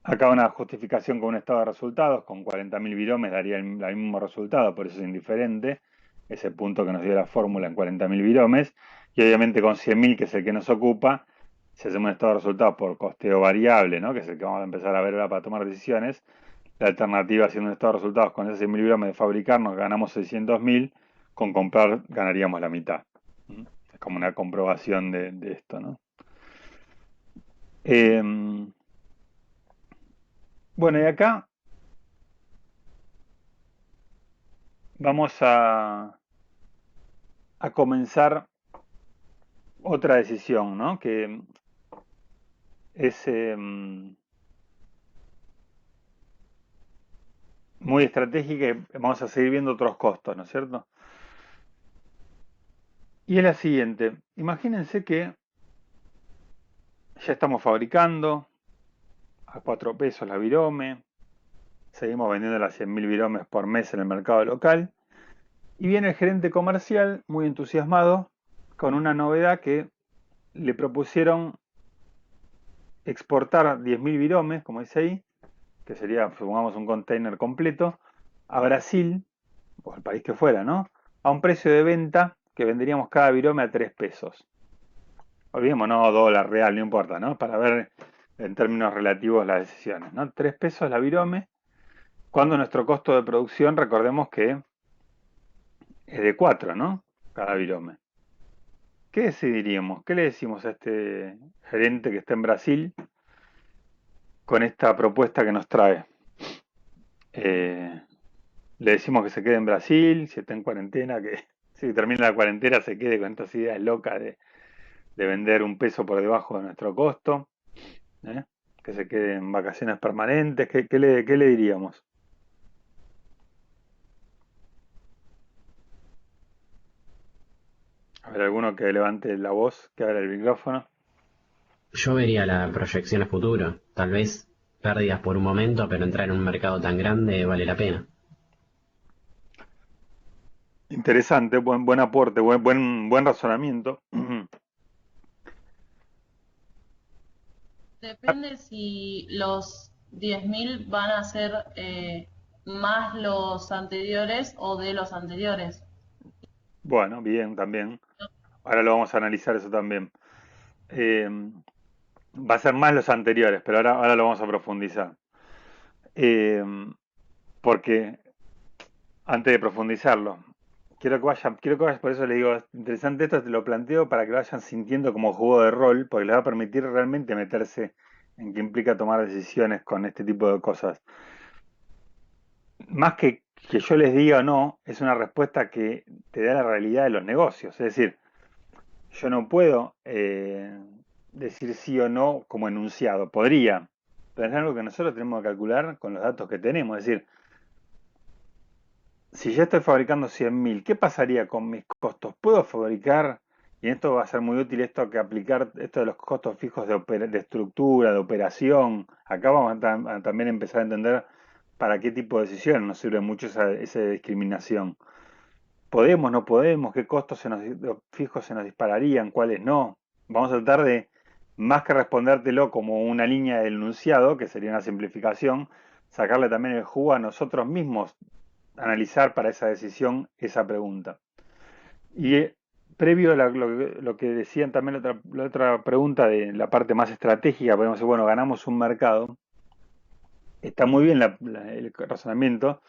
Acá una justificación con un estado de resultados, con 40.000 biromes daría el mismo resultado, por eso es indiferente, ese punto que nos dio la fórmula en 40.000 biromes, y obviamente con 100.000, que es el que nos ocupa, si hacemos un estado de resultados por costeo variable, ¿no? Que es el que vamos a empezar a ver ahora para tomar decisiones, la alternativa haciendo un estado de resultados con esos 100.000 biromes de fabricar, nos ganamos 600.000, con comprar ganaríamos la mitad. Es como una comprobación de esto, ¿no? Bueno, y acá vamos a comenzar otra decisión, ¿no? Que es muy estratégica, y vamos a seguir viendo otros costos, ¿no es cierto? Y es la siguiente. Imagínense que ya estamos fabricando a 4 pesos la virome, seguimos vendiendo las 100.000 viromes por mes en el mercado local, y viene el gerente comercial muy entusiasmado con una novedad, que le propusieron exportar 10.000 viromes, como dice ahí, que sería, supongamos, un container completo, a Brasil, o el país que fuera, ¿no? A un precio de venta que venderíamos cada virome a 3 pesos. Olvidemos, no dólar real, no importa, ¿no? Para ver en términos relativos las decisiones, ¿no? 3 pesos la virome, cuando nuestro costo de producción, recordemos que es de 4, ¿no? Cada virome. ¿Qué decidiríamos? ¿Qué le decimos a este gerente que está en Brasil con esta propuesta que nos trae? Le decimos que se quede en Brasil, si está en cuarentena, que si termina la cuarentena se quede con estas ideas locas de vender un peso por debajo de nuestro costo, ¿eh? Que se quede en vacaciones permanentes. ¿Qué le diríamos? A ver, alguno que levante la voz, que abra el micrófono. Yo vería la proyección a futuro. Tal vez pérdidas por un momento, pero entrar en un mercado tan grande vale la pena. Interesante, buen aporte, buen razonamiento. Depende si los 10.000 van a ser más los anteriores o de los anteriores. Bueno, bien, también. Ahora lo vamos a analizar eso también. Eh, Va a ser más los anteriores, pero ahora lo vamos a profundizar. Eh, Porque antes de profundizarlo, quiero que vayan, por eso les digo, es interesante esto, te lo planteo para que vayan sintiendo como juego de rol, porque les va a permitir realmente meterse en qué implica tomar decisiones con este tipo de cosas. Más que yo les diga o no, es una respuesta que te da la realidad de los negocios. Es decir, yo no puedo decir sí o no como enunciado. Podría, pero es algo que nosotros tenemos que calcular con los datos que tenemos. Es decir, si yo estoy fabricando 100.000, ¿qué pasaría con mis costos? ¿Puedo fabricar? Y esto va a ser muy útil, esto que aplicar esto de los costos fijos de estructura, de operación. Acá vamos a también empezar a entender para qué tipo de decisiones nos sirve mucho esa discriminación. ¿Podemos, no podemos? ¿Qué costos fijos se nos dispararían? ¿Cuáles no? Vamos a tratar de, más que respondértelo como una línea del enunciado, que sería una simplificación, sacarle también el jugo a nosotros mismos, analizar para esa decisión esa pregunta. Y previo a lo que decían también la otra pregunta de la parte más estratégica, podemos decir, bueno, ganamos un mercado, está muy bien el razonamiento,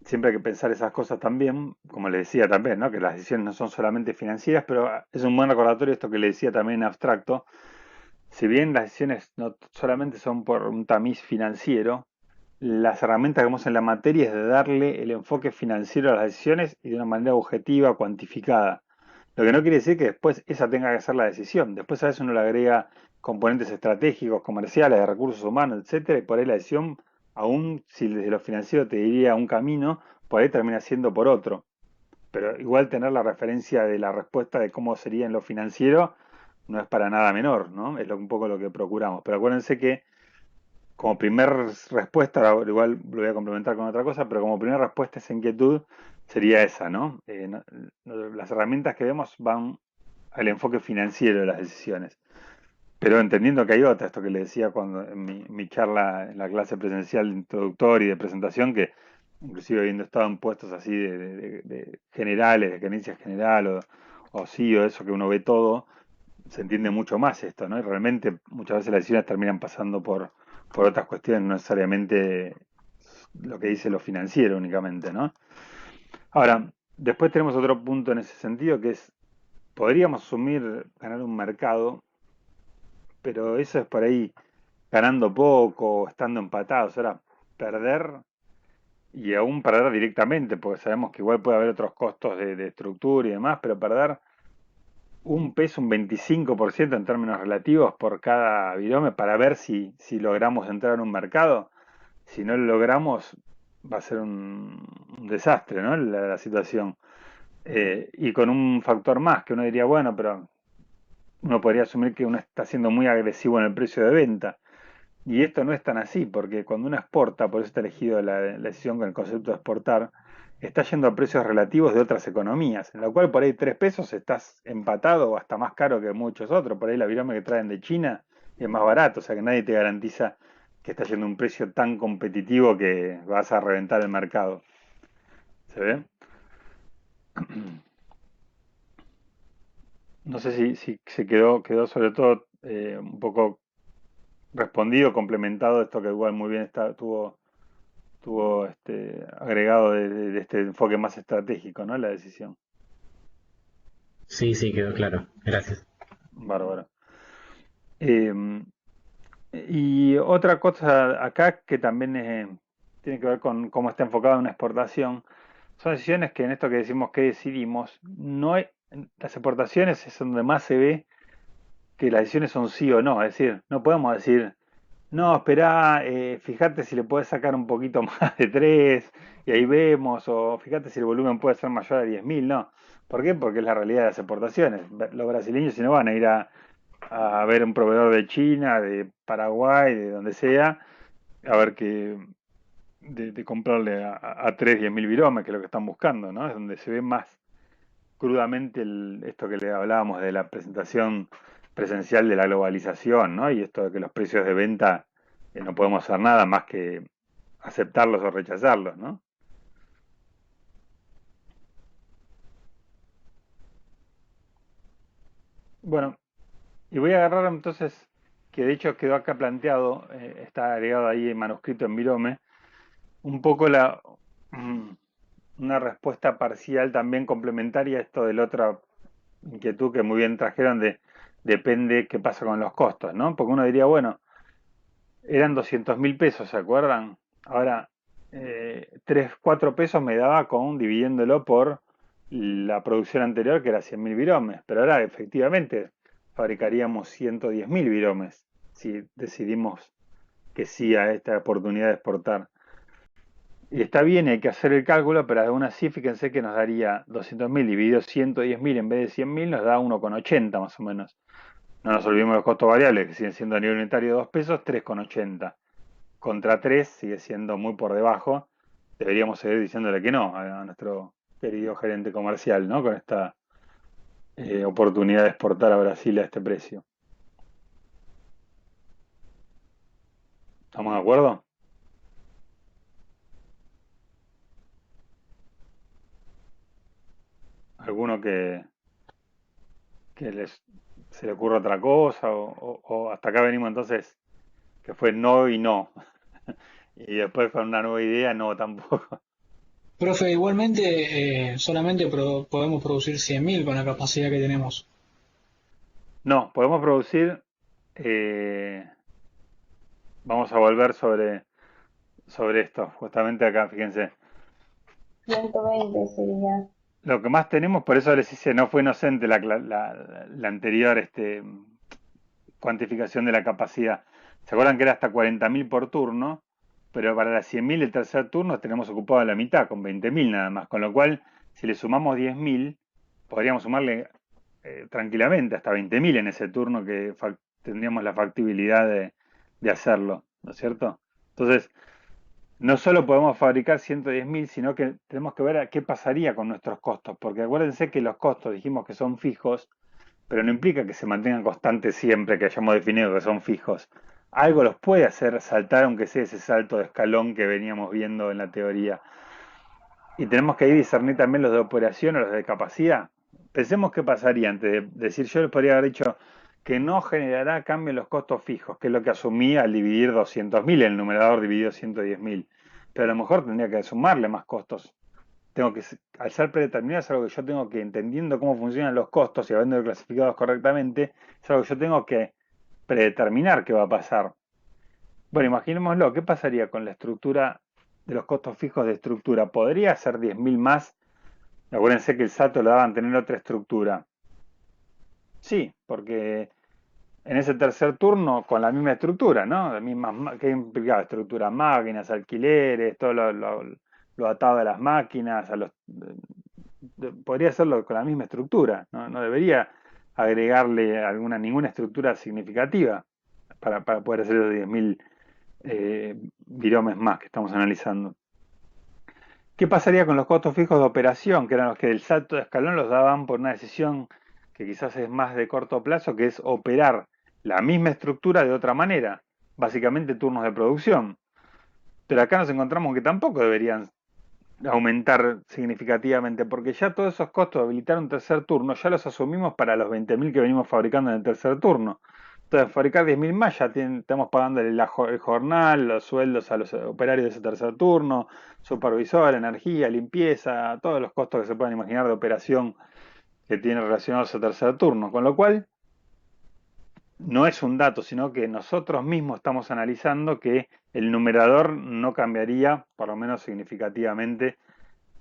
siempre hay que pensar esas cosas también, como le decía también, ¿no? Que las decisiones no son solamente financieras, pero es un buen recordatorio esto que le decía también en abstracto. Si bien las decisiones no solamente son por un tamiz financiero, las herramientas que vemos en la materia es de darle el enfoque financiero a las decisiones y de una manera objetiva, cuantificada. Lo que no quiere decir que después esa tenga que ser la decisión. Después a veces uno le agrega componentes estratégicos, comerciales, de recursos humanos, etcétera, y por ahí la decisión, aún si desde lo financiero te diría un camino, por ahí termina siendo por otro. Pero igual tener la referencia de la respuesta de cómo sería en lo financiero no es para nada menor, ¿no? Es un poco lo que procuramos. Pero acuérdense que como primer respuesta, ahora igual lo voy a complementar con otra cosa, pero como primera respuesta a esa inquietud sería esa, ¿no? Las herramientas que vemos van al enfoque financiero de las decisiones. Pero entendiendo que hay otra, esto que le decía cuando en mi charla en la clase presencial de introductoria y de presentación, que inclusive habiendo estado en puestos así de generales, de gerencia general o CEO, eso que uno ve todo, se entiende mucho más esto, ¿no? Y realmente muchas veces las decisiones terminan pasando por otras cuestiones, no necesariamente lo que dice lo financiero únicamente, ¿no? Ahora, después tenemos otro punto en ese sentido que es, podríamos asumir ganar un mercado, pero eso es por ahí ganando poco, estando empatados. Ahora, perder y aún perder directamente, porque sabemos que igual puede haber otros costos de estructura y demás, pero perder un peso, un 25% en términos relativos por cada virome para ver si logramos entrar en un mercado. Si no lo logramos, va a ser un desastre, ¿no? La situación. Y con un factor más, que uno diría, bueno, pero uno podría asumir que uno está siendo muy agresivo en el precio de venta. Y esto no es tan así, porque cuando uno exporta, por eso está elegido la decisión con el concepto de exportar, está yendo a precios relativos de otras economías, en lo cual por ahí 3 pesos estás empatado o hasta más caro que muchos otros. Por ahí la virome que traen de China es más barato, o sea que nadie te garantiza que está yendo a un precio tan competitivo que vas a reventar el mercado. ¿Se ve? No sé si se quedó sobre todo un poco respondido, complementado esto que igual muy bien tuvo agregado de este enfoque más estratégico, ¿no? La decisión. Sí, sí, quedó claro. Gracias. Bárbaro. Eh, y otra cosa acá que también tiene que ver con cómo está enfocada una exportación, son decisiones que en esto que decimos que decidimos, no hay, las exportaciones es donde más se ve que las decisiones son sí o no, es decir, no podemos decir, no, esperá, fíjate si le puedes sacar un poquito más de 3 y ahí vemos, o fíjate si el volumen puede ser mayor a 10.000, no. ¿Por qué? Porque es la realidad de las exportaciones. Los brasileños si no van a ir a ver un proveedor de China, de Paraguay, de donde sea, a ver que de comprarle a 3, 10.000 viromes, que es lo que están buscando, ¿no? Es donde se ve más crudamente esto que le hablábamos de la presentación presencial de la globalización, ¿no? Y esto de que los precios de venta no podemos hacer nada más que aceptarlos o rechazarlos, ¿no? Bueno, y voy a agarrar entonces, que de hecho quedó acá planteado, está agregado ahí en manuscrito en Virome, un poco mm, una respuesta parcial también complementaria a esto de la otra inquietud que muy bien trajeron de depende qué pasa con los costos, ¿no? Porque uno diría, bueno, eran 200.000 pesos, ¿se acuerdan? Ahora, 3, 4 pesos me daba con dividiéndolo por la producción anterior, que era 100.000 viromes. Pero ahora, efectivamente, fabricaríamos 110.000 viromes si decidimos que sí a esta oportunidad de exportar. Y está bien, hay que hacer el cálculo, pero aún así, fíjense que nos daría 200.000 dividido 110.000 en vez de 100.000, nos da 1,80 más o menos. No nos olvidemos de los costos variables, que siguen siendo a nivel unitario 2 pesos, 3,80 contra 3 sigue siendo muy por debajo. Deberíamos seguir diciéndole que no a nuestro querido gerente comercial, ¿no? Con esta oportunidad de exportar a Brasil a este precio. ¿Estamos de acuerdo? ¿Alguno que se le ocurre otra cosa, o hasta acá venimos entonces, que fue no y no, y después con una nueva idea, no tampoco. Profe, igualmente solamente podemos producir 100.000 con la capacidad que tenemos. No, podemos producir, eh, vamos a volver sobre esto, justamente acá, fíjense. 120 sería. Lo que más tenemos, por eso les hice, no fue inocente la anterior cuantificación de la capacidad. ¿Se acuerdan que era hasta 40.000 por turno? Pero para las 100.000 el tercer turno tenemos ocupado la mitad, con 20.000 nada más. Con lo cual, si le sumamos 10.000, podríamos sumarle tranquilamente hasta 20.000 en ese turno que tendríamos la factibilidad de hacerlo, ¿no es cierto? Entonces, no solo podemos fabricar 110.000, sino que tenemos que ver a qué pasaría con nuestros costos, porque acuérdense que los costos dijimos que son fijos, pero no implica que se mantengan constantes siempre que hayamos definido que son fijos. Algo los puede hacer saltar, aunque sea ese salto de escalón que veníamos viendo en la teoría. Y tenemos que ahí discernir también los de operación o los de capacidad. Pensemos qué pasaría antes de decir, yo les podría haber dicho que no generará cambio en los costos fijos, que es lo que asumí al dividir 200.000, el numerador dividido 110.000. Pero a lo mejor tendría que sumarle más costos. Tengo que, al ser predeterminado, es algo que yo tengo que, entendiendo cómo funcionan los costos y habiendo clasificados correctamente, es algo que yo tengo que predeterminar qué va a pasar. Bueno, imaginémoslo, ¿qué pasaría con la estructura de los costos fijos de estructura? ¿Podría ser 10.000 más? Acuérdense que el SATO lo daban tener otra estructura. Sí, porque en ese tercer turno con la misma estructura, ¿no? La misma, ¿qué implicaba? Estructura, máquinas, alquileres, todo lo atado a las máquinas, podría hacerlo con la misma estructura, ¿no? No debería agregarle ninguna estructura significativa para poder hacer los 10.000 biromes más que estamos analizando. ¿Qué pasaría con los costos fijos de operación, que eran los que del salto de escalón los daban por una decisión que quizás es más de corto plazo, que es operar la misma estructura de otra manera, básicamente turnos de producción? Pero acá nos encontramos que tampoco deberían aumentar significativamente, porque ya todos esos costos de habilitar un tercer turno ya los asumimos para los 20.000 que venimos fabricando en el tercer turno. Entonces, fabricar 10.000 más ya estamos pagando el jornal, los sueldos a los operarios de ese tercer turno, supervisor, energía, limpieza, todos los costos que se puedan imaginar de operación que tiene relacionado a ese tercer turno. Con lo cual, no es un dato, sino que nosotros mismos estamos analizando que el numerador no cambiaría, por lo menos significativamente,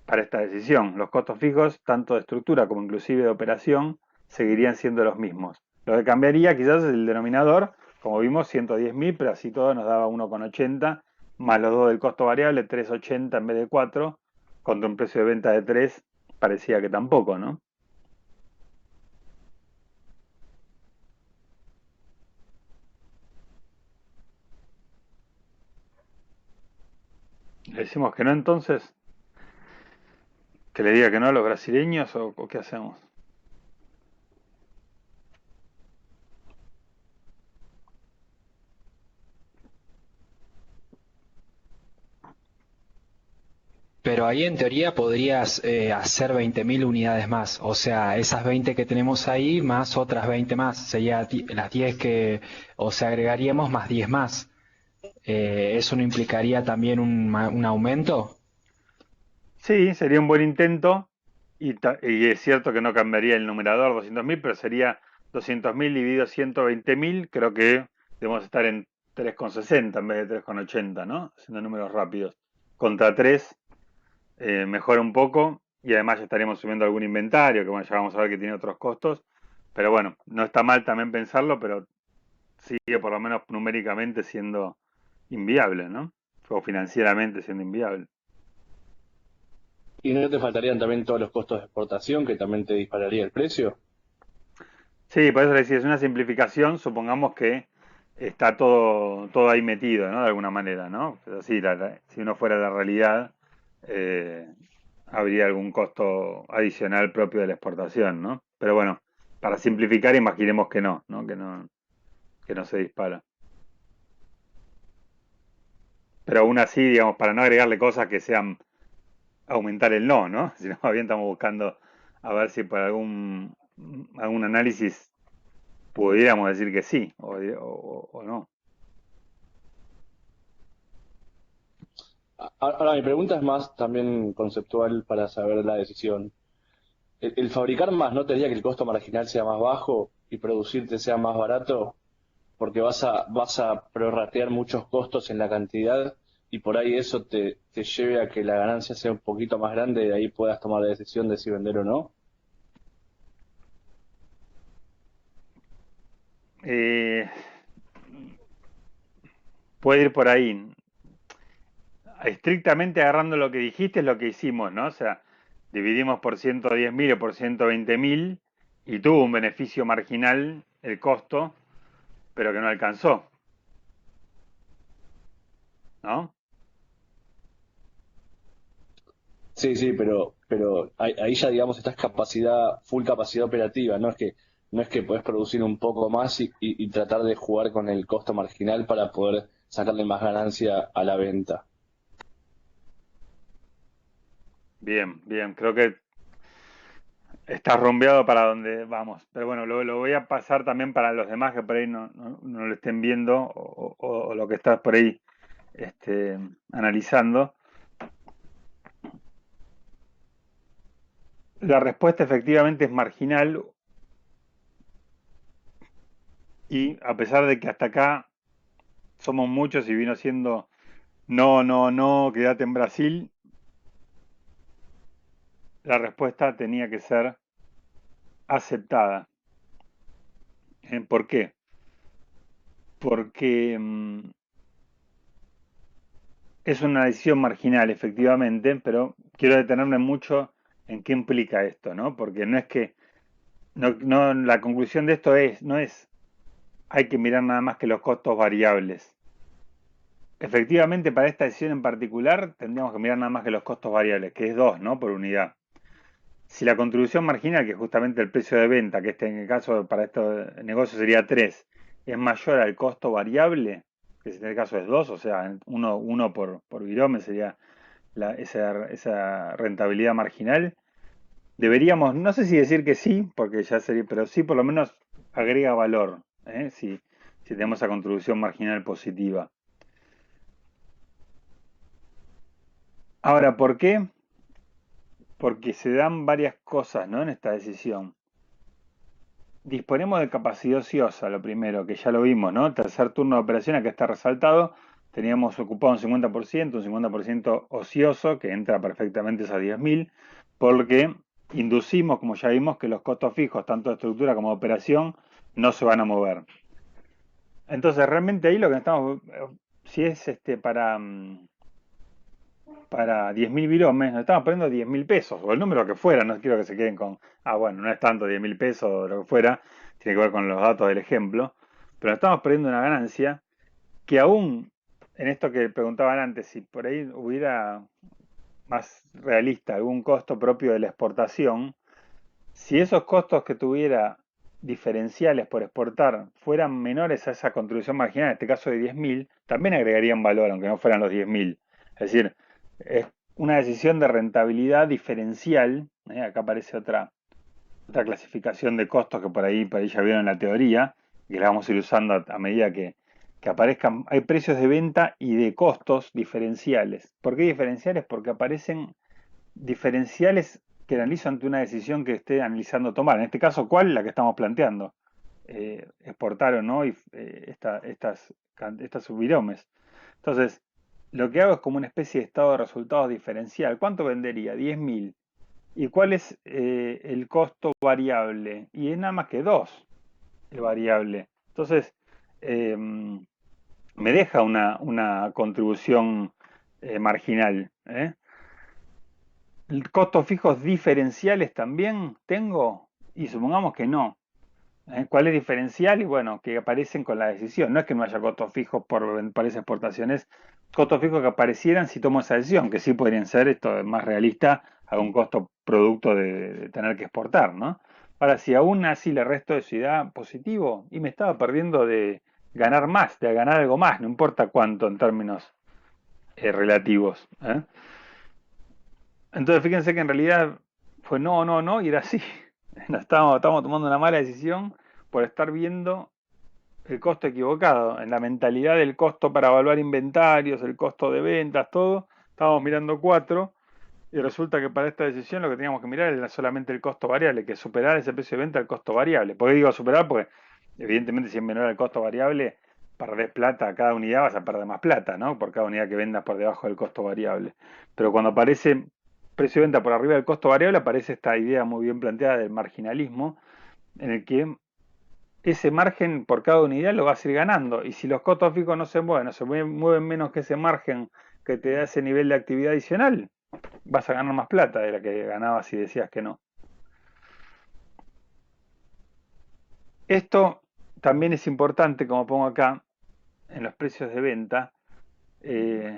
para esta decisión. Los costos fijos, tanto de estructura como inclusive de operación, seguirían siendo los mismos. Lo que cambiaría quizás es el denominador, como vimos, 110.000, pero así todo nos daba 1,80, más los dos del costo variable, 3,80 en vez de 4, contra un precio de venta de 3, parecía que tampoco, ¿no? ¿Le decimos que no entonces? ¿Que le diga que no a los brasileños o qué hacemos? Pero ahí en teoría podrías hacer 20.000 unidades más. O sea, esas 20 que tenemos ahí más otras 20 más. Sería las 10 que, o sea, agregaríamos más 10 más. ¿Eso no implicaría también un aumento? Sí, sería un buen intento y es cierto que no cambiaría el numerador 200.000, pero sería 200.000 dividido 120.000, creo que debemos estar en 3,60 en vez de 3,80, ¿no? Haciendo números rápidos. Contra 3 mejora un poco y además ya estaríamos subiendo algún inventario, que bueno, ya vamos a ver que tiene otros costos, pero bueno, no está mal también pensarlo, pero sigue por lo menos numéricamente siendo inviable, ¿no? O financieramente siendo inviable. ¿Y no te faltarían también todos los costos de exportación que también te dispararía el precio? Sí, por eso le decía, es una simplificación, supongamos que está todo ahí metido, ¿no? De alguna manera, ¿no? Pero sí, si uno fuera la realidad, eh, habría algún costo adicional propio de la exportación, ¿no? Pero bueno, para simplificar, imaginemos que no, ¿no? Que no se dispara. Pero aún así, digamos, para no agregarle cosas que sean aumentar el no, ¿no? Si no, más bien estamos buscando a ver si por algún análisis pudiéramos decir que sí o no. Ahora, mi pregunta es más también conceptual para saber la decisión. El fabricar más no te diría que el costo marginal sea más bajo y producirte sea más barato, porque vas a prorratear muchos costos en la cantidad y por ahí eso te lleve a que la ganancia sea un poquito más grande y de ahí puedas tomar la decisión de si vender o no. Eh, puede ir por ahí. Estrictamente agarrando lo que dijiste es lo que hicimos, ¿no? O sea, dividimos por 110.000 o por 120.000 y tuvo un beneficio marginal el costo, pero que no alcanzó, ¿no? Sí, sí, pero ahí ya digamos estás full capacidad operativa, no es que podés producir un poco más y tratar de jugar con el costo marginal para poder sacarle más ganancia a la venta. Bien, bien, creo que está rumbeado para donde vamos. Pero bueno, lo voy a pasar también para los demás que por ahí no lo estén viendo o lo que estás por ahí analizando. La respuesta efectivamente es marginal y a pesar de que hasta acá somos muchos y vino siendo no, quédate en Brasil, la respuesta tenía que ser aceptada. ¿Por qué? Porque es una decisión marginal, efectivamente, pero quiero detenerme mucho en qué implica esto, ¿no? Porque no es que, la conclusión de esto no es, hay que mirar nada más que los costos variables. Efectivamente, para esta decisión en particular, tendríamos que mirar nada más que los costos variables, que es 2, ¿no? Por unidad. Si la contribución marginal, que es justamente el precio de venta, que en el caso para estos negocios sería 3, es mayor al costo variable, que en este caso es 2, o sea, uno por virome sería esa rentabilidad marginal, deberíamos, no sé si decir que sí, porque ya sería, pero sí por lo menos agrega valor, ¿eh? Si tenemos esa contribución marginal positiva. Ahora, ¿por qué? Porque se dan varias cosas, ¿no? En esta decisión. Disponemos de capacidad ociosa, lo primero, que ya lo vimos, ¿no? Tercer turno de operaciones que está resaltado. Teníamos ocupado un 50% ocioso, que entra perfectamente esas 10.000, porque inducimos, como ya vimos, que los costos fijos, tanto de estructura como de operación, no se van a mover. Entonces, realmente ahí lo que estamos, si es para 10.000 viromes, nos estamos poniendo 10.000 pesos, o el número que fuera, no quiero que se queden con, bueno, no es tanto 10.000 pesos o lo que fuera, tiene que ver con los datos del ejemplo, pero estamos perdiendo una ganancia que aún, en esto que preguntaban antes, si por ahí hubiera más realista algún costo propio de la exportación, si esos costos que tuviera diferenciales por exportar fueran menores a esa contribución marginal, en este caso de 10.000, también agregarían valor, aunque no fueran los 10.000. Es decir, es una decisión de rentabilidad diferencial. Acá aparece otra clasificación de costos que por ahí ya vieron en la teoría, y que la vamos a ir usando a medida que aparezcan. Hay precios de venta y de costos diferenciales. ¿Por qué diferenciales? Porque aparecen diferenciales que analizo ante una decisión que esté analizando tomar. En este caso, ¿cuál? La que estamos planteando. Exportar o no estas subviromes. Entonces, lo que hago es como una especie de estado de resultados diferencial. ¿Cuánto vendería? 10.000. ¿Y cuál es el costo variable? Y es nada más que 2 el variable. Entonces, eh, me deja una contribución marginal. ¿Costos fijos diferenciales también tengo? Y supongamos que no. ¿Cuál es diferencial? Y bueno, que aparecen con la decisión. No es que no haya costos fijos por esa exportación, es costos fijos que aparecieran si tomo esa decisión, que sí podrían ser, esto es más realista, algún costo producto de tener que exportar, ¿no? Ahora, si aún así le resto de ciudad positivo, y me estaba perdiendo de ganar más, de ganar algo más, no importa cuánto en términos relativos. Entonces, fíjense que en realidad fue no, y era así. Estamos tomando una mala decisión por estar viendo el costo equivocado, en la mentalidad del costo para evaluar inventarios, el costo de ventas, todo. Estábamos mirando cuatro y resulta que para esta decisión lo que teníamos que mirar era solamente el costo variable, que superar ese precio de venta al costo variable. ¿Por qué digo superar? Porque evidentemente si es menor el costo variable, perdés plata a cada unidad, vas a perder más plata, ¿no? Por cada unidad que vendas por debajo del costo variable. Pero cuando aparece precio de venta por arriba del costo variable, aparece esta idea muy bien planteada del marginalismo, en el que ese margen por cada unidad lo vas a ir ganando. Y si los costos fijos no se mueven, mueven menos que ese margen que te da ese nivel de actividad adicional, vas a ganar más plata de la que ganabas si decías que no. Esto también es importante, como pongo acá, en los precios de venta. eh,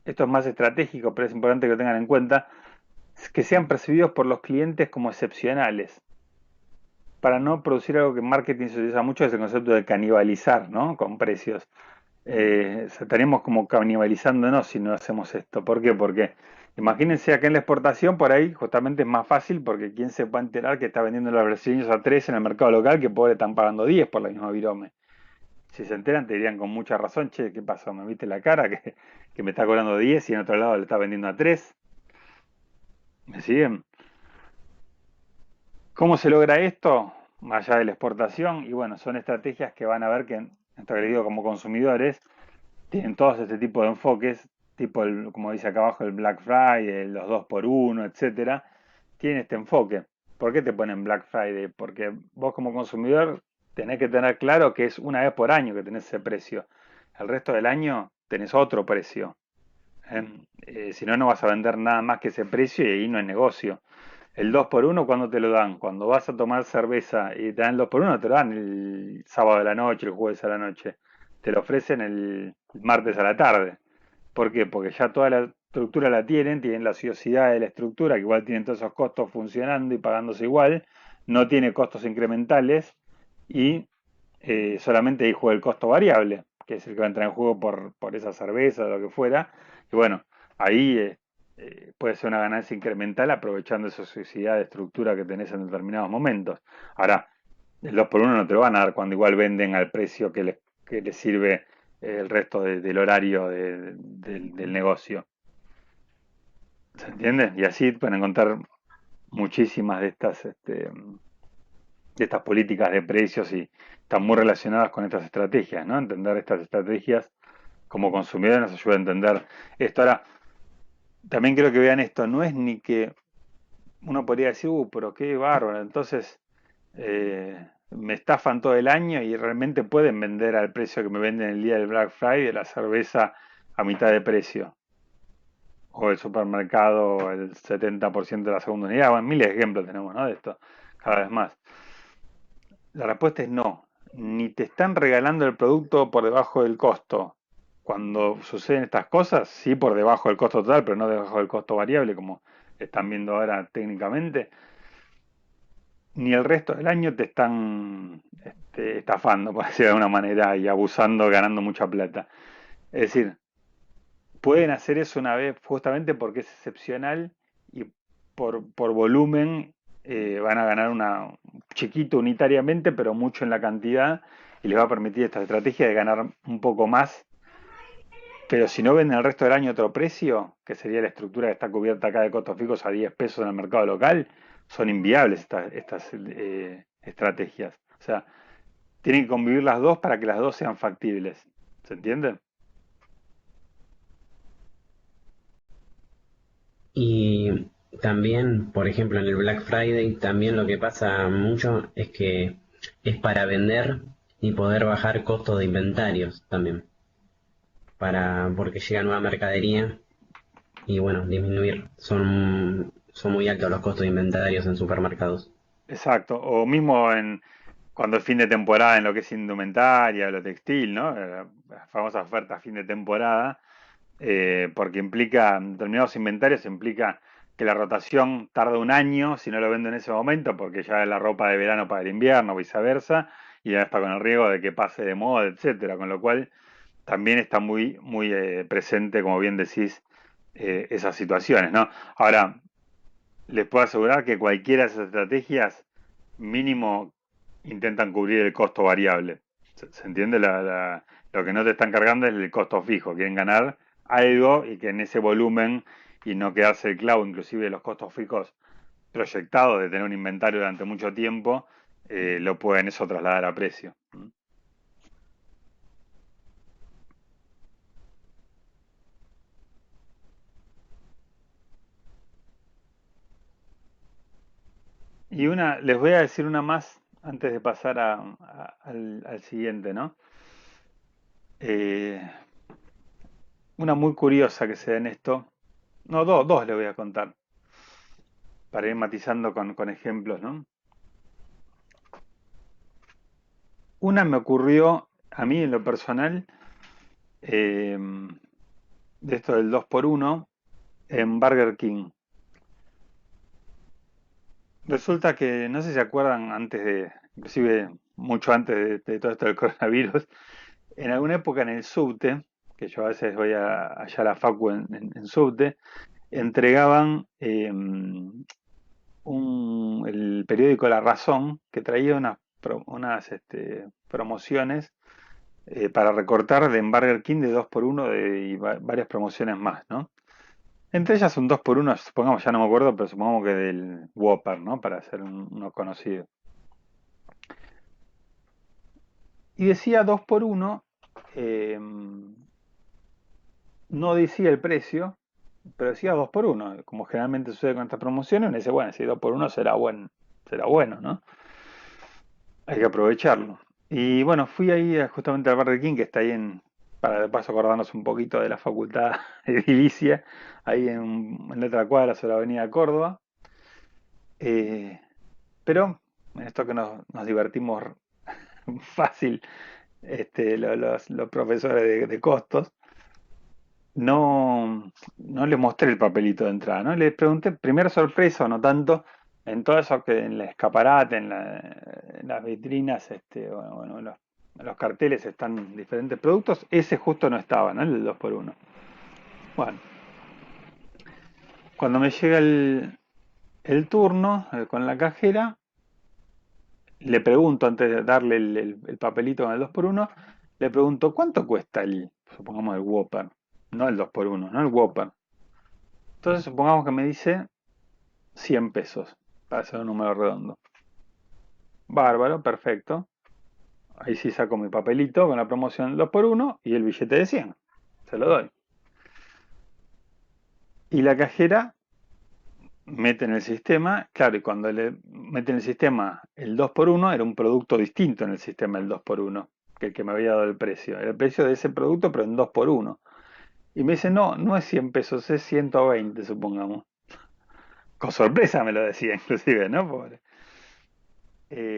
Esto es más estratégico, pero es importante que lo tengan en cuenta, que sean percibidos por los clientes como excepcionales, para no producir algo que en marketing se utiliza mucho, es el concepto de canibalizar, ¿no? Con precios. Estaríamos como canibalizándonos si no hacemos esto. ¿Por qué? Porque imagínense acá en la exportación, por ahí justamente es más fácil porque quién se va a enterar que está vendiendo los brasileños a 3 en el mercado local que pobre están pagando 10 por la misma virome. Si se enteran te dirían con mucha razón, che, ¿qué pasó? ¿Me viste la cara? Que me está cobrando 10 y en otro lado le está vendiendo a 3. ¿Me siguen? ¿Cómo se logra esto? Más allá de la exportación, y bueno, son estrategias que van a ver que, esto que les digo como consumidores, tienen todos este tipo de enfoques, tipo, como dice acá abajo, el Black Friday, los 2x1, etcétera, tienen este enfoque. ¿Por qué te ponen Black Friday? Porque vos como consumidor tenés que tener claro que es una vez por año que tenés ese precio. El resto del año tenés otro precio. Si no, no vas a vender nada más que ese precio y ahí no es negocio. El 2x1, ¿cuándo te lo dan? Cuando vas a tomar cerveza y te dan el 2x1, te lo dan el sábado de la noche, el jueves a la noche. Te lo ofrecen el martes a la tarde. ¿Por qué? Porque ya toda la estructura la tienen la ociosidad de la estructura, que igual tienen todos esos costos funcionando y pagándose igual, no tiene costos incrementales y solamente ahí juega el costo variable, que es el que va a entrar en juego por esa cerveza o lo que fuera. Y bueno, ahí puede ser una ganancia incremental aprovechando esa sociedad de estructura que tenés en determinados momentos. Ahora, el 2x1 no te lo van a dar cuando igual venden al precio que les sirve el resto del horario del negocio. ¿Se entiende? Y así pueden encontrar muchísimas de estas políticas de precios y están muy relacionadas con estas estrategias, ¿no? Entender estas estrategias como consumidores nos ayuda a entender esto. Ahora, también creo que vean esto, no es ni que uno podría decir, pero qué bárbaro, entonces me estafan todo el año y realmente pueden vender al precio que me venden el día del Black Friday la cerveza a mitad de precio. O el supermercado el 70% de la segunda unidad. Bueno, miles de ejemplos tenemos, ¿no? De esto, cada vez más. La respuesta es no. Ni te están regalando el producto por debajo del costo. Cuando suceden estas cosas, sí por debajo del costo total, pero no debajo del costo variable, como están viendo ahora técnicamente, ni el resto del año te están estafando, por decirlo de alguna manera, y abusando, ganando mucha plata. Es decir, pueden hacer eso una vez justamente porque es excepcional y por volumen van a ganar una chiquito unitariamente, pero mucho en la cantidad y les va a permitir esta estrategia de ganar un poco más. Pero si no venden el resto del año otro precio, que sería la estructura que está cubierta acá de costos fijos a 10 pesos en el mercado local, son inviables estas estrategias. O sea, tienen que convivir las dos para que las dos sean factibles. ¿Se entiende? Y también, por ejemplo, en el Black Friday, también lo que pasa mucho es que es para vender y poder bajar costos de inventarios también, porque llega nueva mercadería y bueno, disminuir. Son muy altos los costos de inventarios en supermercados. Exacto. O mismo cuando es fin de temporada en lo que es indumentaria, lo textil, ¿no? La famosa oferta fin de temporada, porque implica, en determinados inventarios implica que la rotación tarda un año si no lo vendo en ese momento, porque ya es la ropa de verano para el invierno, viceversa, y ya está con el riesgo de que pase de moda, etcétera, con lo cual también está muy, muy presente, como bien decís, esas situaciones, ¿no? Ahora, les puedo asegurar que cualquiera de esas estrategias mínimo intentan cubrir el costo variable. ¿Se entiende? Lo que no te están cargando es el costo fijo. Quieren ganar algo y que en ese volumen y no quedarse el clavo, inclusive los costos fijos proyectados de tener un inventario durante mucho tiempo, lo pueden eso trasladar a precio. Y les voy a decir una más antes de pasar al siguiente, ¿no? Una muy curiosa que se da en esto. No, dos le voy a contar. Para ir matizando con ejemplos, ¿no? Una me ocurrió a mí en lo personal, de esto del 2x1 en Burger King. Resulta que, no sé si se acuerdan, inclusive mucho antes de todo esto del coronavirus, en alguna época en el subte, que yo a veces voy allá a la facu en subte, entregaban el periódico La Razón, que traía unas promociones para recortar de en Burger King de 2x1 y varias promociones más, ¿no? Entre ellas un 2x1, supongamos, ya no me acuerdo, pero supongamos que del Whopper, ¿no? Para hacer uno conocido. Y decía 2x1, no decía el precio, pero decía 2x1, como generalmente sucede con estas promociones, uno dice, bueno, si 2x1 será bueno, ¿no? Hay que aprovecharlo. Y bueno, fui ahí justamente al Burger King, que está ahí para de paso acordarnos un poquito de la facultad edilicia, ahí en letra cuadra sobre la avenida Córdoba. Pero en esto que nos divertimos fácil, los profesores de costos, no le mostré el papelito de entrada, ¿no? Les pregunté, primera sorpresa, o no tanto, en todo eso que en el escaparate, en las vitrinas, bueno, en los carteles están diferentes productos, ese justo no estaba, ¿no? El del 2x1. Bueno, cuando me llega el turno con la cajera, le pregunto, antes de darle el papelito con el 2x1, le pregunto, ¿cuánto cuesta supongamos, el Whopper? No el 2x1, no el Whopper. Entonces, supongamos que me dice 100 pesos, para hacer un número redondo. Bárbaro, perfecto. Ahí sí saco mi papelito con la promoción 2x1 y el billete de 100. Se lo doy. Y la cajera mete en el sistema, claro, y cuando le mete en el sistema el 2x1, era un producto distinto en el sistema el 2x1, que el que me había dado el precio. Era el precio de ese producto, pero en 2x1. Y me dice, no es 100 pesos, es 120, supongamos. Con sorpresa me lo decía, inclusive, ¿no? Pobre.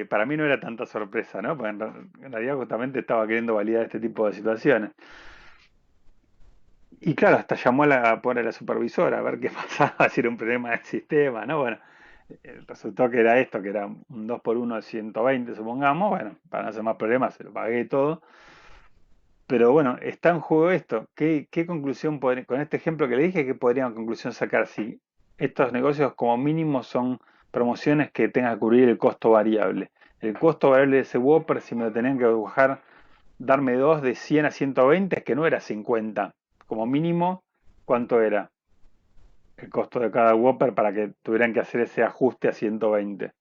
Para mí no era tanta sorpresa, ¿no? Porque en realidad justamente estaba queriendo validar este tipo de situaciones. Y claro, hasta llamó a la supervisora a ver qué pasaba, si era un problema del sistema, ¿no? Bueno, resultó que era esto, que era un 2x1 de 120, supongamos. Bueno, para no hacer más problemas, se lo pagué todo. Pero bueno, está en juego esto. ¿Qué conclusión con este ejemplo que le dije, qué podríamos conclusión sacar? Si estos negocios como mínimo son promociones que tengan que cubrir el costo variable. El costo variable de ese Whopper, si me lo tenían que bajar, darme dos de 100 a 120, es que no era 50. Como mínimo, ¿cuánto era el costo de cada Whopper para que tuvieran que hacer ese ajuste a 120?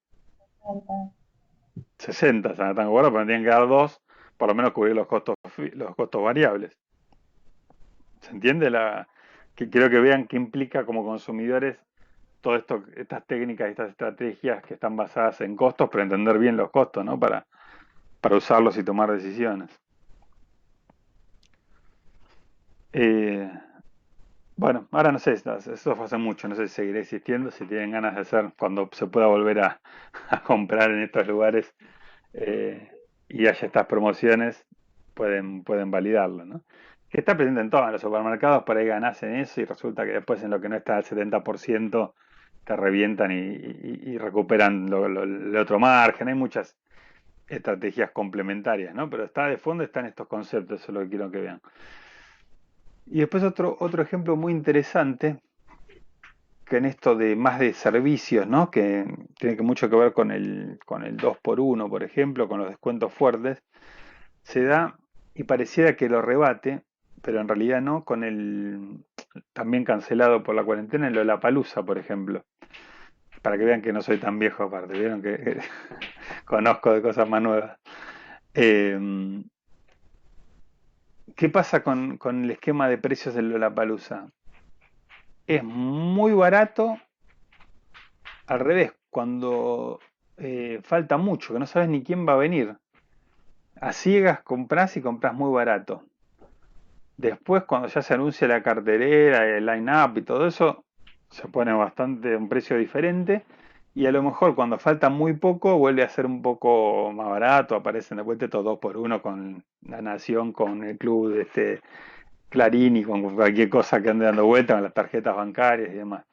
60, o sea, no tan bueno, pero me tenían que dar dos, por lo menos cubrir los costos variables. ¿Se entiende? Que quiero que vean qué implica como consumidores todo esto, estas técnicas y estas estrategias que están basadas en costos, pero entender bien los costos, ¿no? Para usarlos y tomar decisiones. Bueno, ahora no sé, eso fue hace mucho, no sé si seguiré existiendo, si tienen ganas de hacer cuando se pueda volver a comprar en estos lugares y haya estas promociones, pueden validarlo, ¿no? Que está presente en todos los supermercados, por ahí ganás en eso y resulta que después en lo que no está al 70% te revientan y recuperan el otro margen. Hay muchas estrategias complementarias, ¿no? Pero está de fondo están estos conceptos, eso es lo que quiero que vean. Y después otro ejemplo muy interesante que en esto de más de servicios, ¿no? Que tiene mucho que ver con el 2x1, por ejemplo, con los descuentos fuertes, se da y pareciera que lo rebate, pero en realidad no, con el también cancelado por la cuarentena, el Lollapalooza, por ejemplo. Para que vean que no soy tan viejo aparte, vieron que conozco de cosas más nuevas. Eh, ¿Qué pasa con el esquema de precios del Lollapalooza? Es muy barato, al revés, cuando falta mucho, que no sabes ni quién va a venir. A ciegas compras y compras muy barato. Después, cuando ya se anuncia la cartelera, el line-up y todo eso, se pone bastante un precio diferente. Y a lo mejor cuando falta muy poco, vuelve a ser un poco más barato. Aparecen de vuelta estos 2x1 con La Nación, con el club de Clarín y con cualquier cosa que ande dando vuelta, con las tarjetas bancarias y demás.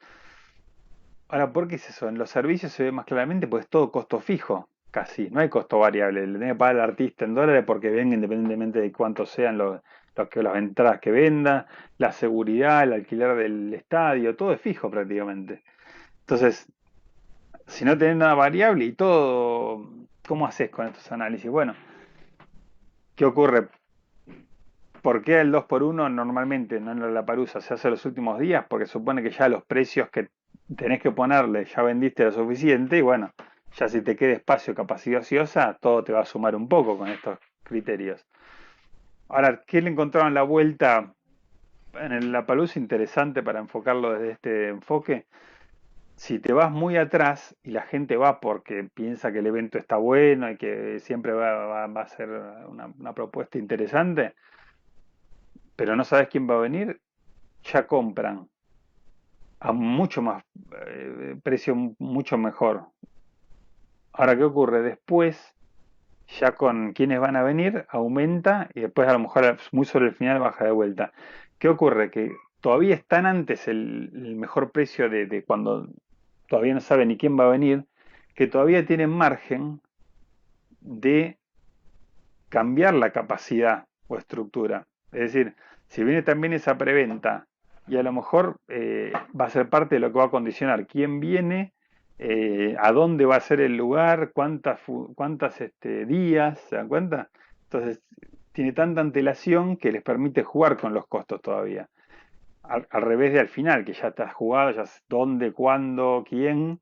Ahora, ¿por qué es eso? En los servicios se ve más claramente, pues es todo costo fijo, casi. No hay costo variable. Le tiene que pagar al artista en dólares porque venga independientemente de cuántos sean las entradas que venda, la seguridad, el alquiler del estadio, todo es fijo prácticamente. Entonces, si no tenés nada variable y todo, ¿cómo haces con estos análisis? Bueno, ¿qué ocurre? ¿Por qué el 2x1 normalmente no en la parusa se hace los últimos días? Porque supone que ya los precios que tenés que ponerle ya vendiste lo suficiente y bueno, ya si te queda espacio, capacidad ociosa, todo te va a sumar un poco con estos criterios. Ahora, ¿qué le encontraron la vuelta en el Lollapalooza interesante para enfocarlo desde este enfoque? Si te vas muy atrás y la gente va porque piensa que el evento está bueno y que siempre va a ser una propuesta interesante, pero no sabes quién va a venir, ya compran a mucho más precio mucho mejor. Ahora, ¿qué ocurre? Después, ya con quienes van a venir, aumenta y después a lo mejor muy sobre el final baja de vuelta. ¿Qué ocurre? Que todavía están antes el mejor precio de cuando todavía no sabe ni quién va a venir, que todavía tienen margen de cambiar la capacidad o estructura. Es decir, si viene también esa preventa y a lo mejor va a ser parte de lo que va a condicionar quién viene, a dónde va a ser el lugar, cuántas días, ¿se dan cuenta? Entonces, tiene tanta antelación que les permite jugar con los costos todavía. Al revés de al final, que ya estás jugado, ya sabes dónde, cuándo, quién,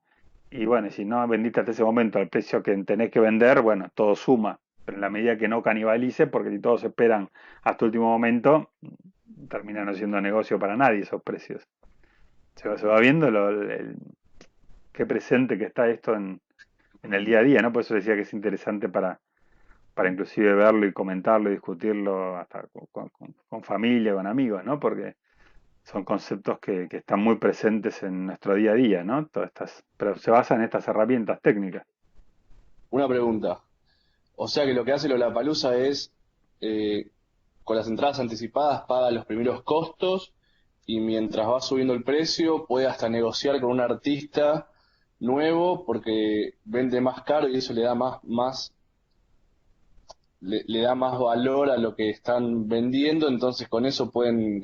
y bueno, si no vendiste hasta ese momento al precio que tenés que vender, bueno, todo suma. Pero en la medida que no canibalice, porque si todos esperan hasta el último momento, terminan no siendo negocio para nadie esos precios. Se va viendo qué presente que está esto en el día a día, ¿no? Por eso decía que es interesante para inclusive verlo y comentarlo y discutirlo hasta con familia, con amigos, ¿no? Porque son conceptos que están muy presentes en nuestro día a día, ¿no? Pero se basan en estas herramientas técnicas. Una pregunta. O sea que lo que hace Lollapalooza es, eh, con las entradas anticipadas, paga los primeros costos y mientras va subiendo el precio puede hasta negociar con un artista nuevo porque vende más caro y eso le da más valor a lo que están vendiendo, entonces con eso pueden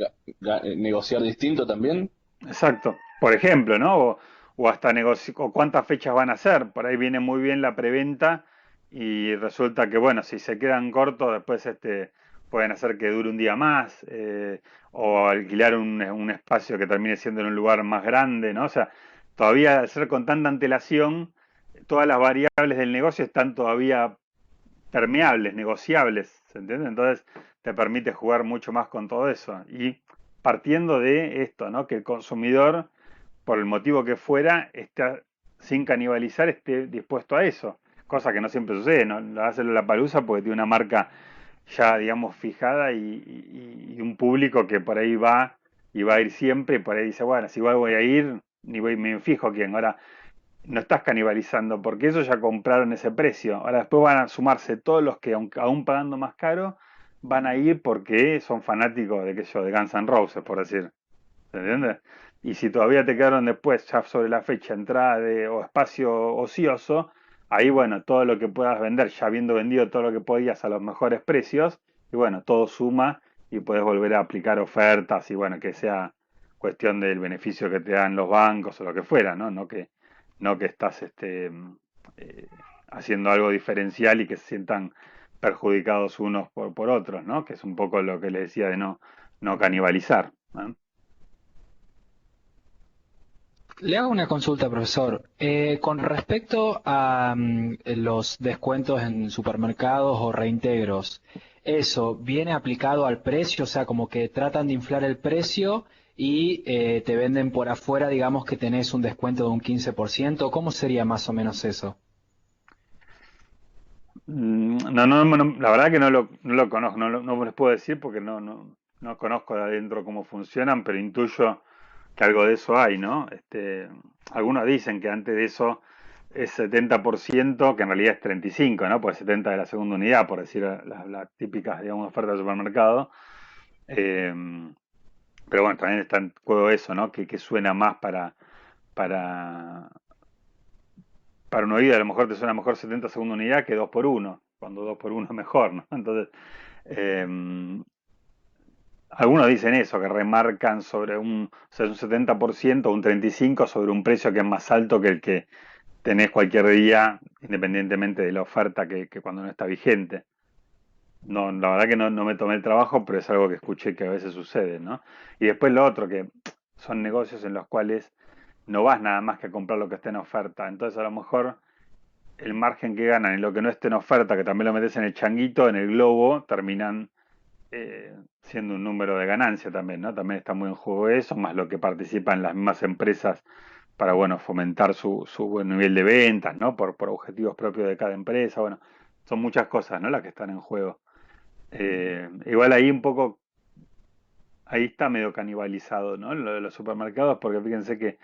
negociar distinto también. Exacto. Por ejemplo, ¿no? O hasta o cuántas fechas van a ser. Por ahí viene muy bien la preventa y resulta que, bueno, si se quedan cortos, después pueden hacer que dure un día más o alquilar un espacio que termine siendo en un lugar más grande, ¿no? O sea, todavía al ser con tanta antelación, todas las variables del negocio están todavía permeables, negociables, ¿se entiende? Entonces te permite jugar mucho más con todo eso. Y partiendo de esto, ¿no? Que el consumidor, por el motivo que fuera, está sin canibalizar, esté dispuesto a eso. Cosa que no siempre sucede, ¿no? Lo hace la palusa porque tiene una marca ya, digamos, fijada y un público que por ahí va y va a ir siempre y por ahí dice, bueno, si igual voy a ir, ni voy, me fijo quién. Ahora, no estás canibalizando, porque ellos ya compraron ese precio. Ahora después van a sumarse todos los que, aún pagando más caro, van a ir porque son fanáticos de de Guns N' Roses, por decir. ¿Se entiende? Y si todavía te quedaron después, ya sobre la fecha, entrada o espacio ocioso, ahí bueno, todo lo que puedas vender, ya habiendo vendido todo lo que podías a los mejores precios, y bueno, todo suma y puedes volver a aplicar ofertas y bueno, que sea cuestión del beneficio que te dan los bancos o lo que fuera, ¿no? No que estás haciendo algo diferencial y que se sientan perjudicados unos por otros, ¿no? Que es un poco lo que les decía de no canibalizar, ¿no? Le hago una consulta, profesor. Con respecto a los descuentos en supermercados o reintegros, ¿eso viene aplicado al precio? O sea, como que tratan de inflar el precio y te venden por afuera, digamos que tenés un descuento de un 15%. ¿Cómo sería más o menos eso? La verdad que no lo conozco, no les puedo decir porque no conozco de adentro cómo funcionan, pero intuyo que algo de eso hay, ¿no? Algunos dicen que antes de eso es 70%, que en realidad es 35, ¿no? Pues 70 de la segunda unidad, por decir las típicas, digamos, ofertas de supermercado. Eh, pero bueno, también está en juego eso, ¿no? Que suena más para, para un oído, a lo mejor te suena mejor 70 segunda unidad que 2 por 1, cuando 2 por 1 es mejor, ¿no? Entonces, eh, algunos dicen eso, que remarcan sobre un 70% o un 35% sobre un precio que es más alto que el que tenés cualquier día, independientemente de la oferta que cuando no está vigente. No, la verdad que no me tomé el trabajo, pero es algo que escuché que a veces sucede, ¿no? Y después lo otro, que son negocios en los cuales no vas nada más que a comprar lo que está en oferta. Entonces a lo mejor el margen que ganan en lo que no esté en oferta, que también lo metes en el changuito, en el globo, terminan siendo un número de ganancia también, ¿no? También está muy en juego eso, más lo que participan las mismas empresas para, bueno, fomentar su buen nivel de ventas, ¿no? Por objetivos propios de cada empresa, bueno, son muchas cosas, ¿no? Las que están en juego. Igual ahí un poco, ahí está medio canibalizado, ¿no? Lo de los supermercados, porque fíjense que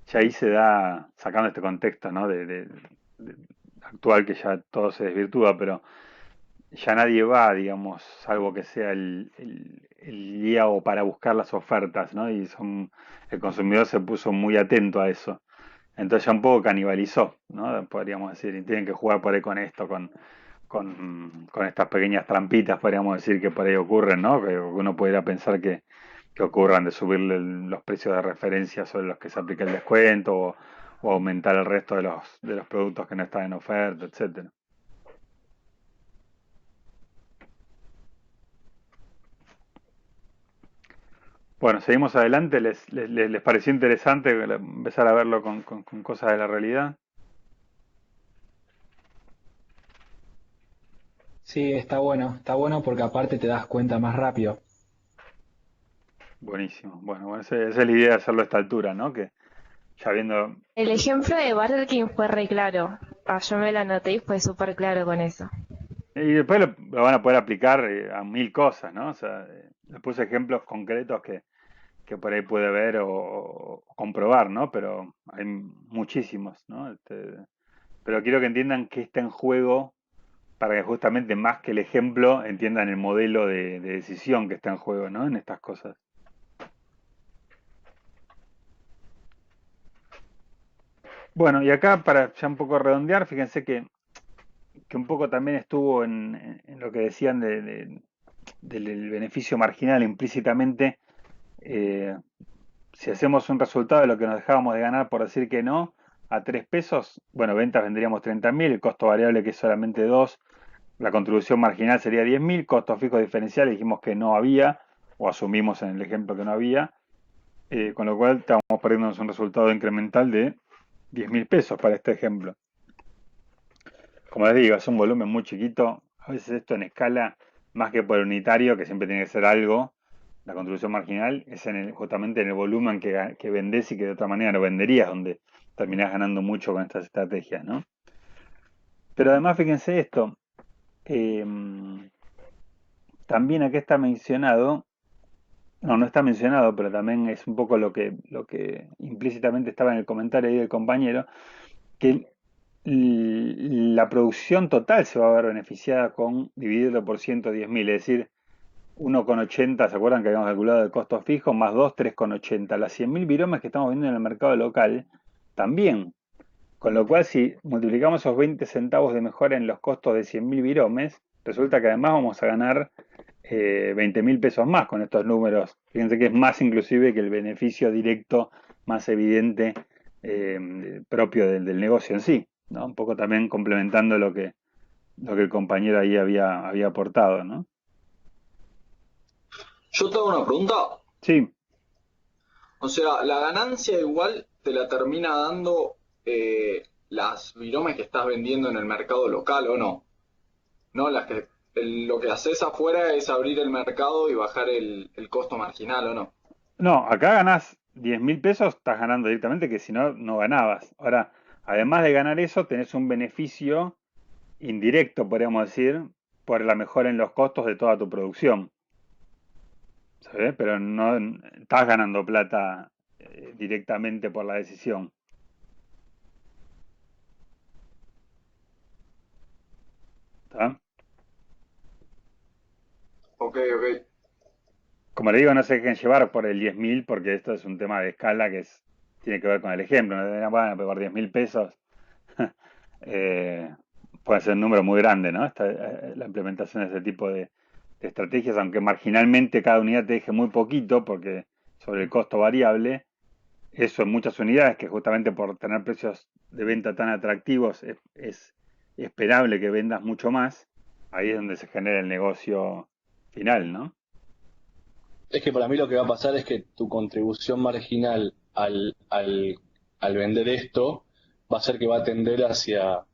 ya ahí se da, sacando este contexto, ¿no? De actual que ya todo se desvirtúa, pero ya nadie va, digamos, salvo que sea el día o para buscar las ofertas, ¿no? El consumidor se puso muy atento a eso. Entonces ya un poco canibalizó, ¿no? Podríamos decir, y tienen que jugar por ahí con esto, con estas pequeñas trampitas, podríamos decir, que por ahí ocurren, ¿no? Que uno pudiera pensar que ocurran de subirle los precios de referencia sobre los que se aplica el descuento o aumentar el resto de los productos que no están en oferta, etcétera. Bueno, seguimos adelante. ¿Les pareció interesante empezar a verlo con cosas de la realidad? Sí, está bueno porque aparte te das cuenta más rápido. Buenísimo. Bueno, esa es la idea de hacerlo a esta altura, ¿no? Que ya viendo... El ejemplo de Burger King fue re claro. Yo me lo anoté y fue súper claro con eso. Y después lo van a poder aplicar a 1000 cosas, ¿no? O sea, les puse ejemplos concretos que por ahí puede ver o comprobar, ¿no? Pero hay muchísimos, ¿no? Pero quiero que entiendan que está en juego para que justamente más que el ejemplo entiendan el modelo de decisión que está en juego, ¿no? En estas cosas. Bueno, y acá para ya un poco redondear, fíjense que un poco también estuvo en lo que decían del beneficio marginal implícitamente. eh, si hacemos un resultado de lo que nos dejábamos de ganar por decir que no, a 3 pesos, bueno, ventas vendríamos 30.000, el costo variable que es solamente 2, la contribución marginal sería 10.000, costos fijos diferenciales dijimos que no había, o asumimos en el ejemplo que no había, con lo cual estamos perdiéndonos un resultado incremental de 10.000 pesos para este ejemplo. Como les digo, es un volumen muy chiquito, a veces esto en escala, más que por unitario, que siempre tiene que ser algo, la contribución marginal es justamente en el volumen que vendés y que de otra manera no venderías, donde terminás ganando mucho con estas estrategias, ¿no? Pero además, fíjense esto, eh, también acá está mencionado, no está mencionado, pero también es un poco lo que implícitamente estaba en el comentario ahí del compañero, que la producción total se va a ver beneficiada con dividirlo por 110.000, es decir, 1,80, ¿se acuerdan que habíamos calculado el costo fijo? Más 2, 3,80. Las 100.000 viromes que estamos viendo en el mercado local también. Con lo cual, si multiplicamos esos 20 centavos de mejora en los costos de 100.000 viromes, resulta que además vamos a ganar 20.000 pesos más con estos números. Fíjense que es más inclusive que el beneficio directo más evidente propio del negocio en sí, ¿no? Un poco también complementando lo que el compañero ahí había aportado, ¿no? Yo tengo una pregunta. Sí, O sea, la ganancia igual te la termina dando las viromes que estás vendiendo en el mercado local, ¿o no? No, lo que haces afuera es abrir el mercado y bajar el costo marginal, ¿o no? no, acá ganás 10.000 pesos, estás ganando directamente que si no, no ganabas. Ahora, además de ganar eso, tenés un beneficio indirecto, podríamos decir, por la mejora en los costos de toda tu producción, ¿sabes? Pero no estás ganando plata directamente por la decisión, ¿está? Ok, ok. Como le digo, no se dejen llevar por el 10.000 porque esto es un tema de escala tiene que ver con el ejemplo. No van a por 10.000 pesos. eh, puede ser un número muy grande, ¿no? La implementación de este tipo de estrategias, aunque marginalmente cada unidad te deje muy poquito, porque sobre el costo variable, eso en muchas unidades, que justamente por tener precios de venta tan atractivos es esperable que vendas mucho más, ahí es donde se genera el negocio final, ¿no? Es que para mí lo que va a pasar es que tu contribución marginal al vender esto va a ser que va a tender va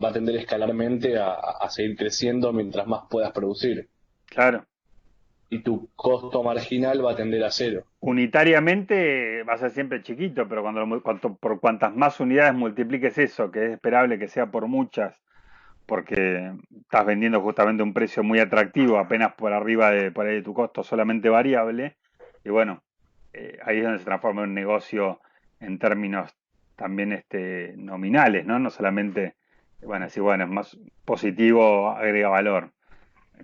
a tender escalarmente a seguir creciendo mientras más puedas producir. Claro. Y tu costo marginal va a tender a cero. Unitariamente va a ser siempre chiquito, pero por cuantas más unidades multipliques eso, que es esperable que sea por muchas, porque estás vendiendo justamente un precio muy atractivo, apenas por arriba por ahí de tu costo solamente variable, y bueno, ahí es donde se transforma en un negocio en términos también nominales, ¿no? No solamente, bueno, si bueno, es más positivo, agrega valor,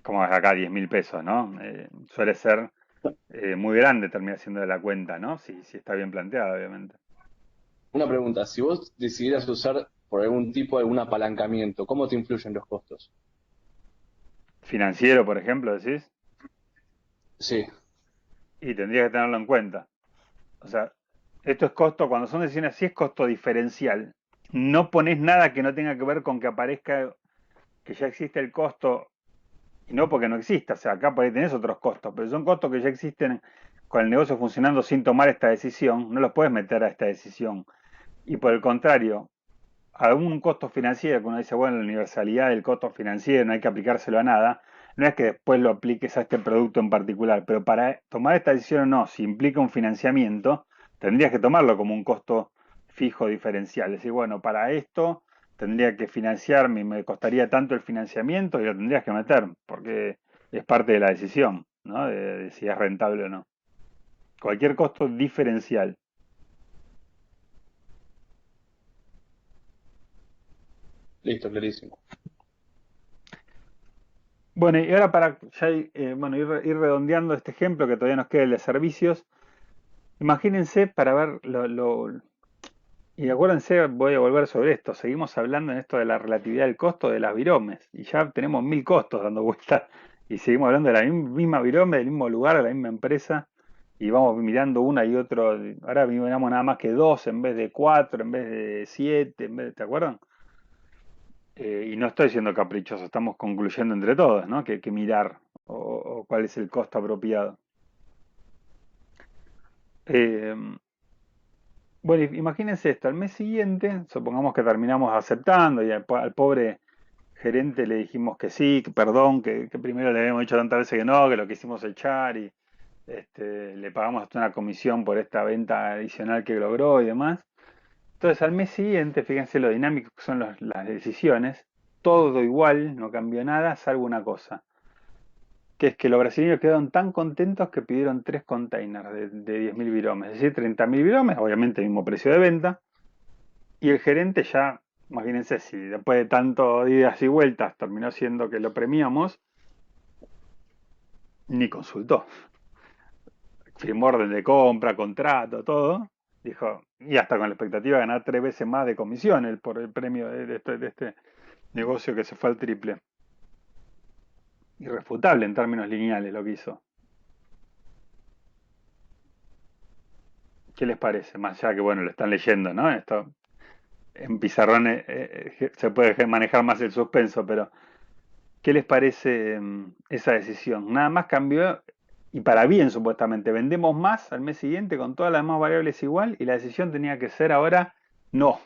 como es acá 10.000 pesos, ¿no? Suele ser muy grande termina siendo de la cuenta, ¿no? Si está bien planteada, obviamente. Una pregunta, si vos decidieras usar por algún tipo algún apalancamiento, ¿cómo te influyen los costos? Financiero, por ejemplo, decís, Sí, y tendría que tenerlo en cuenta. O sea, esto es costo, cuando son decisiones así es costo diferencial. No pones nada que no tenga que ver con que aparezca que ya existe el costo, y no porque no exista, o sea, acá por ahí tenés otros costos, pero son costos que ya existen con el negocio funcionando sin tomar esta decisión, no los puedes meter a esta decisión. Y por el contrario, algún costo financiero, que uno dice, bueno, la universalidad del costo financiero, no hay que aplicárselo a nada, no es que después lo apliques a este producto en particular, pero para tomar esta decisión o no, si implica un financiamiento, tendrías que tomarlo como un costo fijo diferencial. Es decir, bueno, para esto tendría que financiarme y me costaría tanto el financiamiento y lo tendrías que meter, porque es parte de la decisión, ¿no? De si es rentable o no. Cualquier costo diferencial. listo, clarísimo. Bueno, y ahora para ya bueno, ir redondeando este ejemplo que todavía nos queda el de servicios, imagínense para ver y acuérdense, voy a volver sobre esto, seguimos hablando en esto de la relatividad del costo de las viromes, y ya tenemos 1.000 costos dando vueltas, y seguimos hablando de la misma virome, del mismo lugar, de la misma empresa, y vamos mirando una y otro, ahora miramos nada más que dos en vez de cuatro, en vez de siete, ¿te acuerdan? Y no estoy siendo caprichoso, estamos concluyendo entre todos, ¿no? Que hay que mirar o cuál es el costo apropiado. Eh, bueno, imagínense esto, al mes siguiente, supongamos que terminamos aceptando y al pobre gerente le dijimos que sí, que perdón, que primero le habíamos dicho tantas veces que no, que lo quisimos echar y le pagamos hasta una comisión por esta venta adicional que logró y demás. Entonces al mes siguiente, fíjense lo dinámico que son las decisiones, todo igual, no cambió nada, salvo una cosa, que es que los brasileños quedaron tan contentos que pidieron 3 containers de 10.000 viromes, es decir, 30.000 viromes, obviamente el mismo precio de venta, y el gerente ya, imagínense, si después de tanto idas y vueltas terminó siendo que lo premiamos, ni consultó. Firmó orden de compra, contrato, todo. Dijo, y hasta con la expectativa de ganar 3 veces más de comisión por el premio de este negocio que se fue al triple. irrefutable en términos lineales lo que hizo. ¿Qué les parece? Más allá que, bueno, lo están leyendo, ¿no? Esto en pizarrón se puede manejar más el suspenso, pero ¿qué les parece esa decisión? Nada más cambió y para bien supuestamente. Vendemos más al mes siguiente con todas las demás variables igual y la decisión tenía que ser ahora no.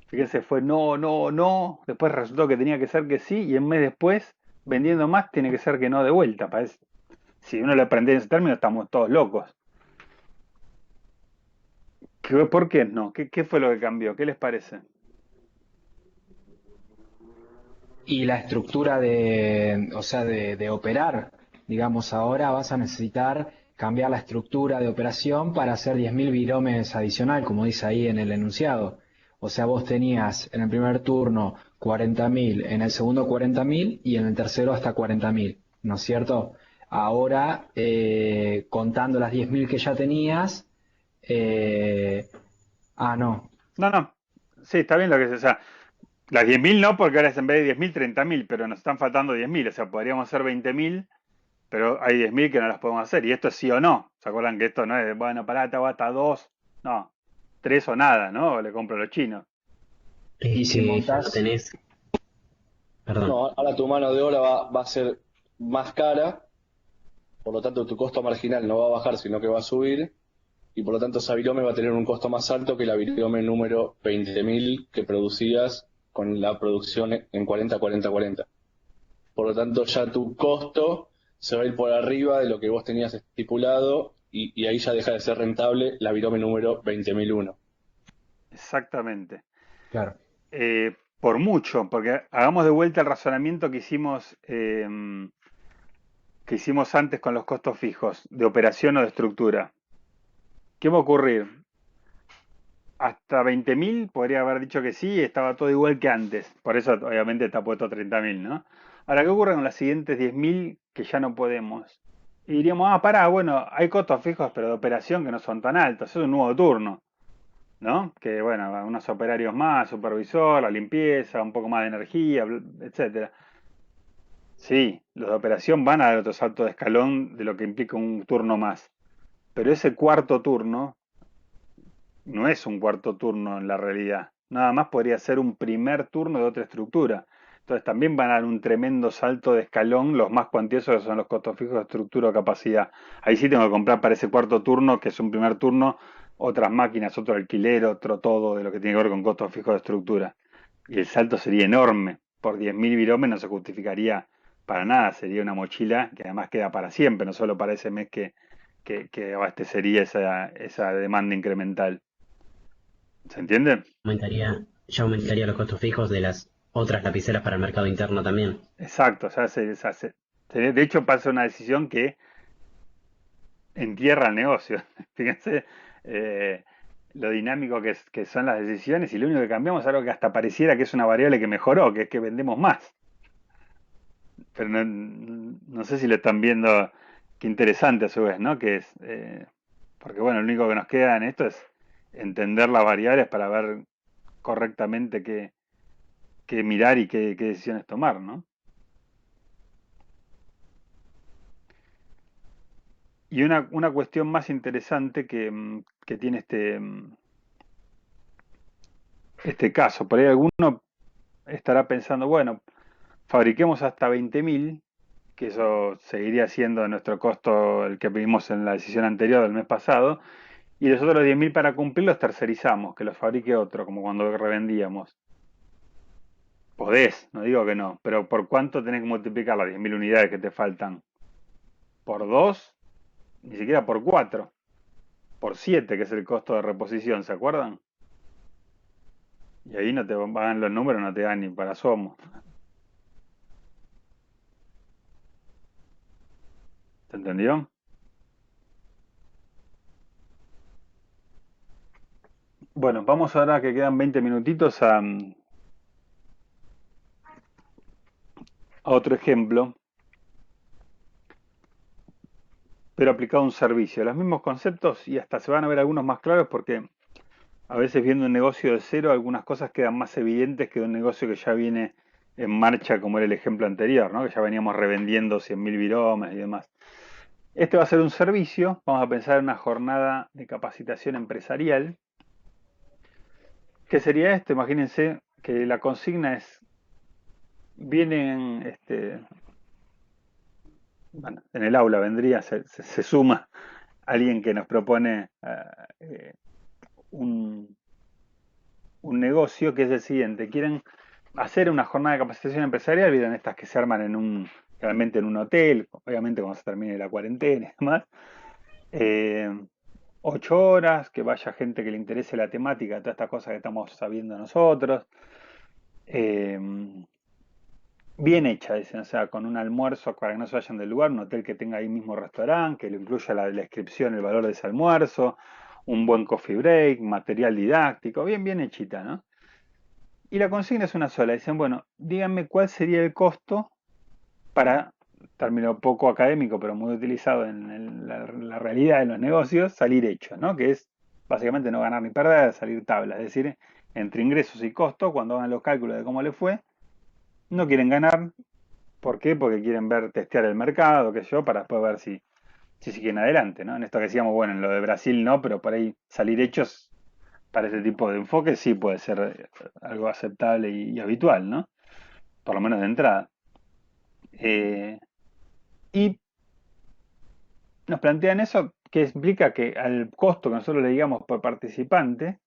Fíjense, fue no, no, no. Después resultó que tenía que ser que sí y un mes después, vendiendo más, tiene que ser que no de vuelta. Si uno lo aprende en ese término, estamos todos locos. ¿Por qué no? ¿Qué fue lo que cambió? ¿Qué les parece? Y la estructura de, o sea, de operar, digamos, ahora vas a necesitar cambiar la estructura de operación para hacer 10.000 biromes adicional, como dice ahí en el enunciado. O sea, vos tenías en el primer turno 40.000, en el segundo 40.000 y en el tercero hasta 40.000, ¿no es cierto? Ahora, contando las 10.000 que ya tenías, eh, no. No, no. Sí, está bien lo que es. O sea, las 10.000 no, porque ahora es en vez de 10.000, 30.000, pero nos están faltando 10.000. O sea, podríamos hacer 20.000, pero hay 10.000 que no las podemos hacer. Y esto es sí o no. ¿Se acuerdan que esto no es, bueno, pará, te hasta 2? No, 3 o nada, ¿no? O le compro a los chinos. Y Es si que ya no montás, tenés, perdón, No, ahora tu mano de obra va a ser más cara, por lo tanto tu costo marginal no va a bajar, sino que va a subir, y por lo tanto esa virome va a tener un costo más alto que la virome número 20.000 que producías con la producción en 40-40-40. Por lo tanto ya tu costo se va a ir por arriba de lo que vos tenías estipulado y ahí ya deja de ser rentable la virome número 20.001. Exactamente. claro. Por mucho, porque hagamos de vuelta el razonamiento que hicimos antes con los costos fijos, de operación o de estructura. ¿Qué va a ocurrir? Hasta 20.000 podría haber dicho que sí, estaba todo igual que antes. Por eso obviamente está puesto 30.000, ¿no? Ahora, ¿qué ocurre con las siguientes 10.000 que ya no podemos? Y diríamos, pará, bueno, hay costos fijos, pero de operación que no son tan altos. Es un nuevo turno, ¿no? Que, bueno, unos operarios más, supervisor, la limpieza, un poco más de energía, etcétera. Sí, los de operación van a dar otro salto de escalón de lo que implica un turno más. Pero ese cuarto turno no es un cuarto turno en la realidad. Nada más podría ser un primer turno de otra estructura. Entonces también van a dar un tremendo salto de escalón los más cuantiosos que son los costos fijos de estructura o capacidad. Ahí sí tengo que comprar para ese cuarto turno, que es un primer turno, otras máquinas, otro alquiler, otro todo de lo que tiene que ver con costos fijos de estructura. Y el salto sería enorme. Por 10.000 viromes no se justificaría para nada. Sería una mochila que además queda para siempre, no solo para ese mes que abastecería esa demanda incremental. ¿Se entiende? ya aumentaría los costos fijos de las otras lapiceras para el mercado interno también. Exacto, o sea, de hecho pasa una decisión que entierra el negocio. Fíjense lo dinámico que son las decisiones y lo único que cambiamos es algo que hasta pareciera que es una variable que mejoró, que es que vendemos más. Pero no sé si lo están viendo, qué interesante a su vez, ¿no? Que es, porque bueno, lo único que nos queda en esto es entender las variables para ver correctamente qué mirar y qué decisiones tomar, ¿no? Y una cuestión más interesante que tiene este caso, por ahí alguno estará pensando, bueno, fabriquemos hasta 20.000, que eso seguiría siendo nuestro costo, el que vimos en la decisión anterior del mes pasado, y los otros 10.000 para cumplir los tercerizamos, que los fabrique otro, como cuando revendíamos. Podés, no digo que no, pero ¿por cuánto tenés que multiplicar las 10.000 unidades que te faltan? ¿Por 2? Ni siquiera por 4. Por 7, que es el costo de reposición, ¿se acuerdan? Y ahí no te van los números, no te dan ni para asomo. ¿Se entendió? Bueno, vamos ahora que quedan 20 minutitos a otro ejemplo, pero aplicado a un servicio. Los mismos conceptos y hasta se van a ver algunos más claros porque a veces viendo un negocio de cero algunas cosas quedan más evidentes que de un negocio que ya viene en marcha como era el ejemplo anterior, ¿no? Que ya veníamos revendiendo 100.000 viromes y demás. Este va a ser un servicio, vamos a pensar en una jornada de capacitación empresarial. ¿Qué sería esto? Imagínense que la consigna es, vienen, bueno, en el aula vendría, se suma alguien que nos propone un, un negocio que es el siguiente. Quieren hacer una jornada de capacitación empresarial, vieron estas que se arman realmente en un hotel, obviamente cuando se termine la cuarentena y demás. 8 horas, que vaya gente que le interese la temática, todas estas cosas que estamos sabiendo nosotros. Eh, Bien hecha, dicen, o sea, con un almuerzo para que no se vayan del lugar, un hotel que tenga ahí mismo restaurante, que le incluya la descripción, el valor de ese almuerzo, un buen coffee break, material didáctico, bien hechita, ¿no? Y la consigna es una sola, dicen, bueno, díganme cuál sería el costo para, término poco académico, pero muy utilizado en la realidad de los negocios, salir hecho, ¿no? Que es básicamente no ganar ni perder, salir tabla, es decir, entre ingresos y costos, cuando hagan los cálculos de cómo le fue, no quieren ganar. ¿Por qué? Porque quieren testear el mercado, qué sé yo, para después ver si siguen adelante, ¿no? En esto que decíamos, bueno, en lo de Brasil no, pero por ahí salir hechos para ese tipo de enfoque sí puede ser algo aceptable y habitual, ¿no? Por lo menos de entrada. Y nos plantean eso que implica que al costo que nosotros le digamos por participante,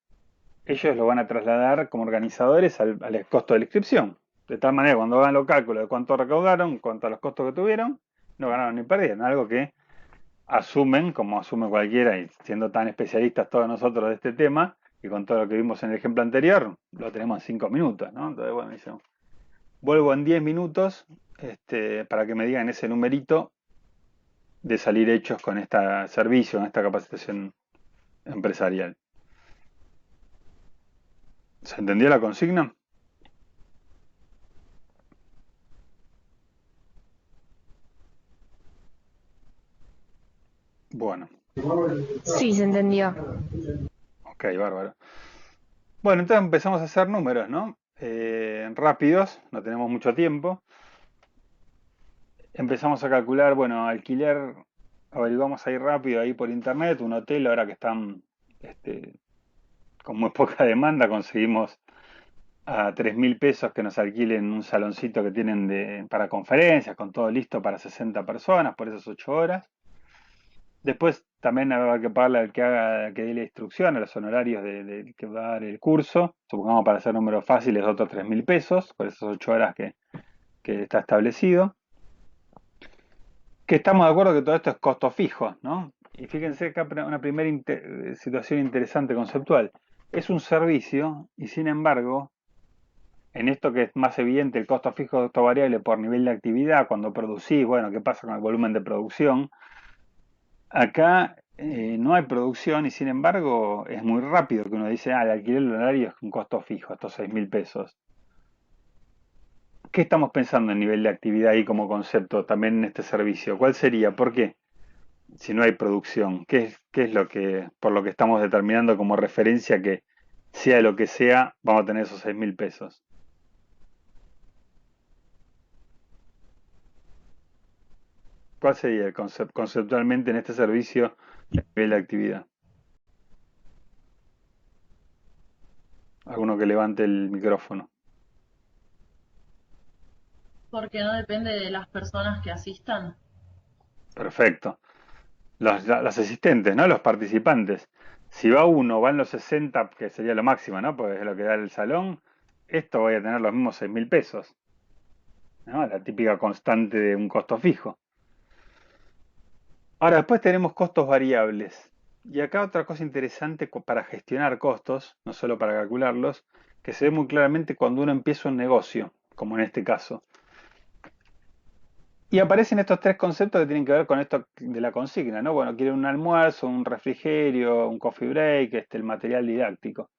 ellos lo van a trasladar como organizadores al costo de la inscripción. De tal manera, cuando hagan los cálculos de cuánto recaudaron, cuánto a los costos que tuvieron, no ganaron ni perdieron. Algo que asumen, como asume cualquiera, y siendo tan especialistas todos nosotros de este tema, y con todo lo que vimos en el ejemplo anterior, lo tenemos en 5 minutos, ¿no? Entonces, bueno, yo vuelvo en 10 minutos para que me digan ese numerito de salir hechos con este servicio, con esta capacitación empresarial. ¿Se entendió la consigna? Bueno, Sí, se entendió. ok, bárbaro. Bueno, entonces empezamos a hacer números, ¿no? Rápidos, no tenemos mucho tiempo. Empezamos a calcular, bueno, alquiler, averiguamos ahí rápido, ahí por internet, un hotel, ahora que están con muy poca demanda, conseguimos a 3.000 pesos que nos alquilen un saloncito que tienen para conferencias, con todo listo para 60 personas por esas 8 horas. Después también habrá que pagarle al que dé la instrucción, a los honorarios del que va a dar el curso. Supongamos para hacer números fáciles otros 3.000 pesos por esas 8 horas que está establecido. Que estamos de acuerdo que todo esto es costo fijo, ¿no? Y fíjense acá una primera situación interesante conceptual. Es un servicio y sin embargo, en esto que es más evidente el costo fijo, costo variable por nivel de actividad, cuando producís, bueno, ¿qué pasa con el volumen de producción? Acá no hay producción y sin embargo es muy rápido que uno dice, el alquiler del horario es un costo fijo, estos 6.000 pesos. ¿Qué estamos pensando en nivel de actividad ahí como concepto también en este servicio? ¿Cuál sería? ¿Por qué? Si no hay producción, ¿qué es lo que, por lo que estamos determinando como referencia que sea lo que sea, vamos a tener esos 6.000 pesos? ¿Cuál sería el conceptualmente en este servicio a nivel de actividad? Alguno que levante el micrófono. Porque no depende de las personas que asistan. Perfecto. Los asistentes, ¿no? Los participantes. Si va uno, van los 60, que sería lo máximo, ¿no? Porque es lo que da el salón, esto voy a tener los mismos 6.000 pesos, ¿no? La típica constante de un costo fijo. Ahora, después tenemos costos variables. Y acá otra cosa interesante para gestionar costos, no solo para calcularlos, que se ve muy claramente cuando uno empieza un negocio, como en este caso. Y aparecen estos tres conceptos que tienen que ver con esto de la consigna, ¿no? Bueno, quieren un almuerzo, un refrigerio, un coffee break, el material didáctico.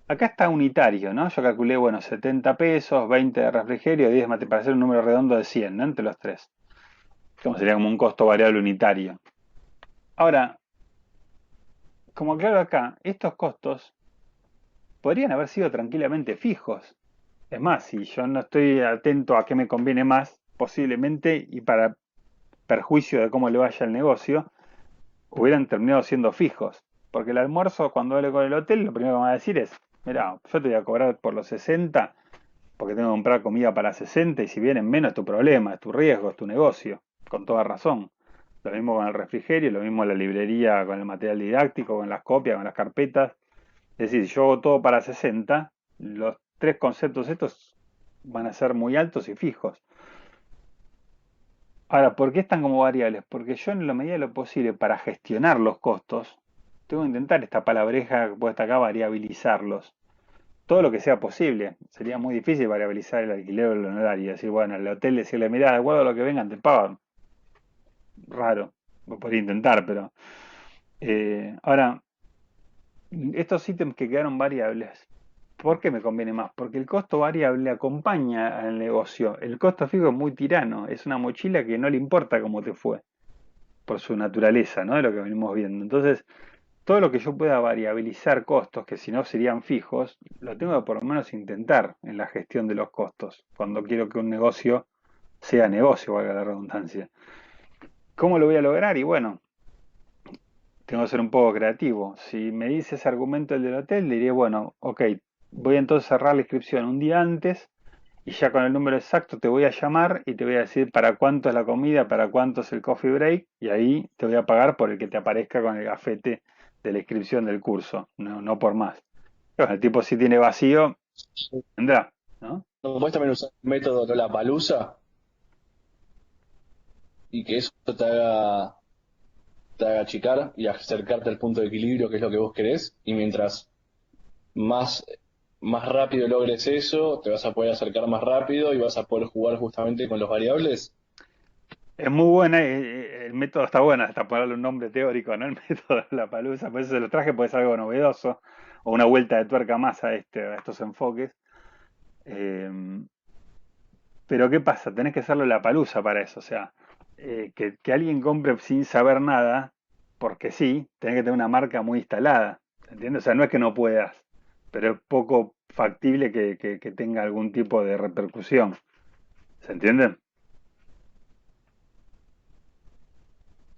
Acá está unitario, ¿no? Yo calculé, bueno, 70 pesos, 20 de refrigerio, 10 para hacer un número redondo de 100, ¿no? Entre los tres. Como sería como un costo variable unitario. Ahora, como aclaro acá, estos costos podrían haber sido tranquilamente fijos. Es más, si yo no estoy atento a qué me conviene más, posiblemente, y para perjuicio de cómo le vaya el negocio, hubieran terminado siendo fijos. Porque el almuerzo, cuando hable con el hotel, lo primero que me va a decir es, mira, yo te voy a cobrar por los 60 porque tengo que comprar comida para 60 y si vienen menos es tu problema, es tu riesgo, es tu negocio, con toda razón. Lo mismo con el refrigerio, lo mismo en la librería, con el material didáctico, con las copias, con las carpetas. Es decir, si yo hago todo para 60, los tres conceptos estos van a ser muy altos y fijos. Ahora, ¿por qué están como variables? Porque yo en la medida de lo posible para gestionar los costos, tengo que intentar esta palabreja puesta acá, variabilizarlos. Todo lo que sea posible. Sería muy difícil variabilizar el alquiler o el honorario. Decir, bueno, al hotel decirle, mira, de acuerdo a lo que vengan te pagan. Raro. Lo podría intentar, pero... ahora, estos ítems que quedaron variables, ¿por qué me conviene más? Porque el costo variable acompaña al negocio. El costo fijo es muy tirano. Es una mochila que no le importa cómo te fue, por su naturaleza, ¿no? De lo que venimos viendo. Entonces, todo lo que yo pueda variabilizar costos, que si no serían fijos, lo tengo que por lo menos intentar en la gestión de los costos, cuando quiero que un negocio sea negocio, valga la redundancia. ¿Cómo lo voy a lograr? Y bueno, tengo que ser un poco creativo. Si me dice ese argumento el del hotel, diría, bueno, ok, voy entonces a cerrar la inscripción un día antes y ya con el número exacto te voy a llamar y te voy a decir para cuánto es la comida, para cuánto es el coffee break y ahí te voy a pagar por el que te aparezca con el gafete de la inscripción del curso, no, no por más. Bueno, el tipo si tiene vacío, tendrá, ¿no? ¿No puedes también usar el método Lollapalooza y que eso te haga achicar y acercarte al punto de equilibrio que es lo que vos querés? Y mientras más, más rápido logres eso, te vas a poder acercar más rápido y vas a poder jugar justamente con los variables. Es muy buena, el método está bueno, hasta ponerle un nombre teórico, ¿no? El método de la palusa, por eso se lo traje, pues es algo novedoso, o una vuelta de tuerca más a, a estos enfoques. Eh, pero ¿qué pasa? Tenés que hacerlo la palusa para eso, o sea, que alguien compre sin saber nada, porque sí, tenés que tener una marca muy instalada, ¿entiendes? O sea, no es que no puedas, pero es poco factible que tenga algún tipo de repercusión, ¿se entiende?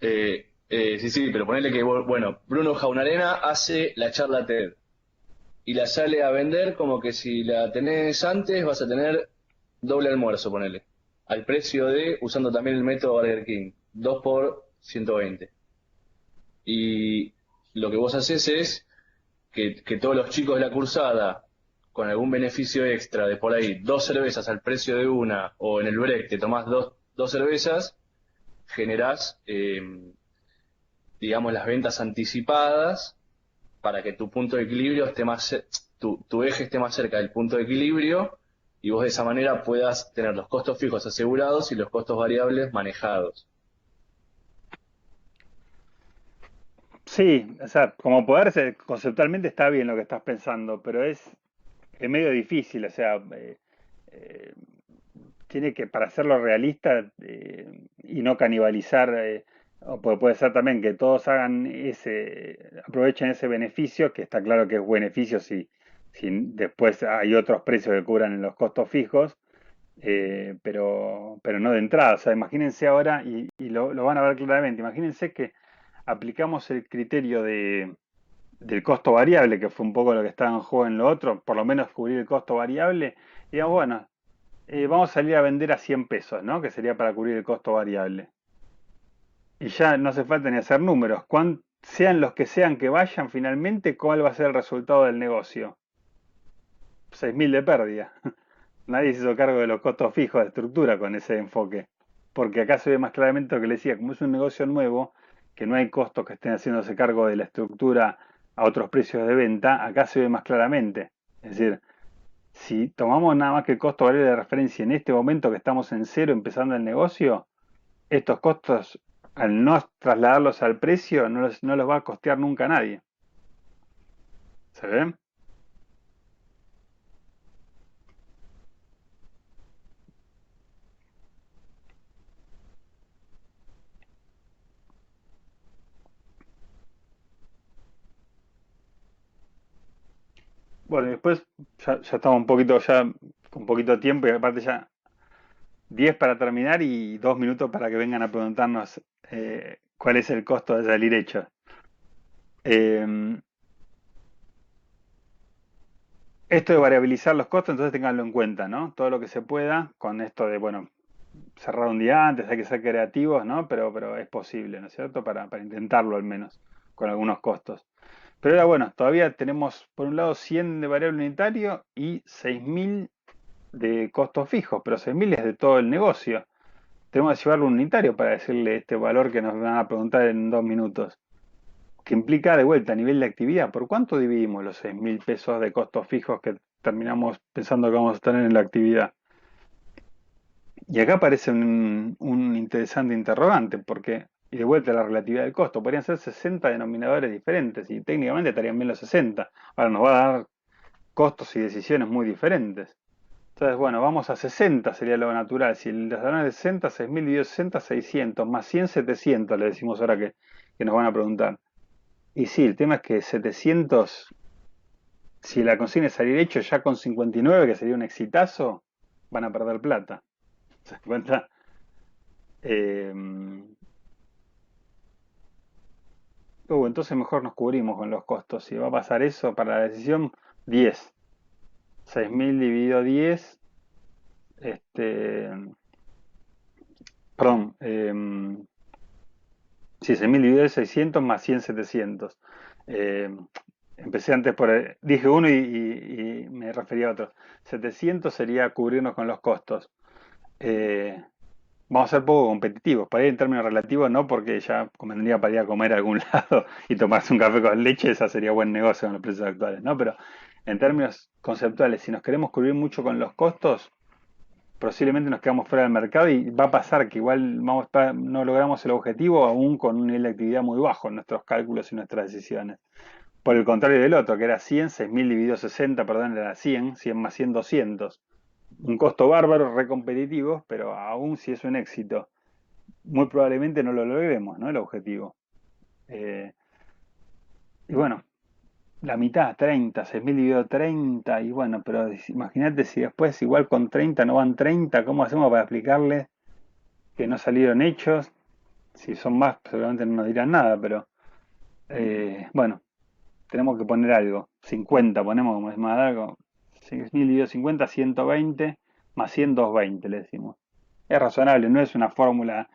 Sí, sí, pero ponele que, bueno, Bruno Jaunarena hace la charla TED y la sale a vender como que si la tenés antes vas a tener doble almuerzo, ponele. Al precio de, usando también el método Burger King, 2 por 120. Y lo que vos haces es que todos los chicos de la cursada, con algún beneficio extra de por ahí, dos cervezas al precio de una, o en el break te tomás dos cervezas, generás, digamos, las ventas anticipadas para que tu punto de equilibrio esté más, tu eje esté más cerca del punto de equilibrio y vos de esa manera puedas tener los costos fijos asegurados y los costos variables manejados. Sí, o sea, como poder, conceptualmente está bien lo que estás pensando, pero es medio difícil, o sea, eh, tiene que, para hacerlo realista y no canibalizar, o puede ser también que todos hagan aprovechen ese beneficio, que está claro que es beneficio si después hay otros precios que cubran en los costos fijos, pero no de entrada. O sea, imagínense ahora, y lo van a ver claramente, imagínense que aplicamos el criterio del costo variable, que fue un poco lo que estaba en juego en lo otro, por lo menos cubrir el costo variable, y digamos, bueno, vamos a salir a vender a 100 pesos, ¿no? Que sería para cubrir el costo variable. Y ya no hace falta ni hacer números. Sean los que sean que vayan finalmente, ¿cuál va a ser el resultado del negocio? 6.000 de pérdida. Nadie se hizo cargo de los costos fijos de estructura con ese enfoque. Porque acá se ve más claramente lo que le decía, como es un negocio nuevo, que no hay costos que estén haciéndose cargo de la estructura a otros precios de venta, acá se ve más claramente. Es decir, si tomamos nada más que el costo variable de referencia en este momento que estamos en cero empezando el negocio, estos costos, al no trasladarlos al precio, no los va a costear nunca a nadie. ¿Se ve? Bueno, y después ya estamos un poquito ya con poquito tiempo y aparte ya 10 para terminar y 2 minutos para que vengan a preguntarnos cuál es el costo de salir hecho. Eh, Esto de variabilizar los costos, entonces ténganlo en cuenta, ¿no? Todo lo que se pueda con esto de, bueno, cerrar un día antes, hay que ser creativos, ¿no? Pero es posible, ¿no es cierto? Para intentarlo al menos, con algunos costos. Pero ahora, bueno, todavía tenemos, por un lado, 100 de variable unitario y 6.000 de costos fijos, pero 6.000 es de todo el negocio. Tenemos que llevarlo unitario para decirle este valor que nos van a preguntar en 2 minutos, que implica de vuelta a nivel de actividad. ¿Por cuánto dividimos los 6.000 pesos de costos fijos que terminamos pensando que vamos a tener en la actividad? Y acá aparece un interesante interrogante, porque, y de vuelta la relatividad del costo, podrían ser 60 denominadores diferentes y técnicamente estarían bien los 60. Ahora nos va a dar costos y decisiones muy diferentes. Entonces, bueno, vamos a 60, sería lo natural. Si el desarrollo es de 60, 6.000 dividido 60, 600, más 100, 700, le decimos ahora que nos van a preguntar. Y sí, el tema es que 700, si la consigna es salir hecho ya con 59, que sería un exitazo, van a perder plata. ¿Se dan cuenta? Eh, entonces mejor nos cubrimos con los costos. Si va a pasar eso para la decisión, 10. 6.000 dividido 10, perdón, sí, 6.000 dividido 600 más 100, 700. Eh, Empecé antes dije uno y me refería a otro. 700 sería cubrirnos con los costos. Eh, Vamos a ser poco competitivos. Para ir en términos relativos, no, porque ya convendría para ir a comer a algún lado y tomarse un café con leche, esa sería buen negocio con los precios actuales, ¿no? Pero en términos conceptuales, si nos queremos cubrir mucho con los costos, posiblemente nos quedamos fuera del mercado y va a pasar que igual no logramos el objetivo aún con un nivel de actividad muy bajo en nuestros cálculos y nuestras decisiones. Por el contrario del otro, que era 100, 6.000 dividido 60, perdón, era 100, 100 más 100, 200. Un costo bárbaro, re competitivo, pero aún si es un éxito, muy probablemente no lo logremos, ¿no? El objetivo. Eh, y bueno, la mitad, 30, 6.000 dividido 30, y bueno, pero imagínate si después igual con 30 no van 30, ¿cómo hacemos para explicarles que no salieron hechos? Si son más, seguramente no nos dirán nada, pero bueno, tenemos que poner algo. 50 ponemos como es más algo. 6.000 dividido 50, 120, más 100, 220 le decimos. Es razonable, no es una fórmula,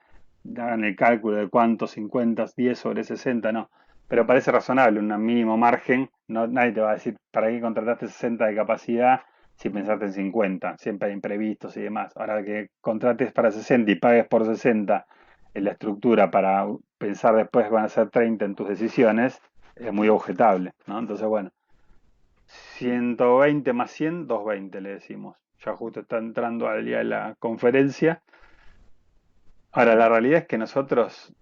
hagan el cálculo de cuánto, 50, 10 sobre 60, no. Pero parece razonable, un mínimo margen. No, nadie te va a decir, ¿para qué contrataste 60 de capacidad si pensaste en 50? Siempre hay imprevistos y demás. Ahora que contrates para 60 y pagues por 60 en la estructura para pensar después que van a ser 30 en tus decisiones, es muy objetable, ¿no? Entonces, bueno, 120 más 100, 220 le decimos. Ya justo está entrando al día de la conferencia. Ahora, la realidad es que nosotros,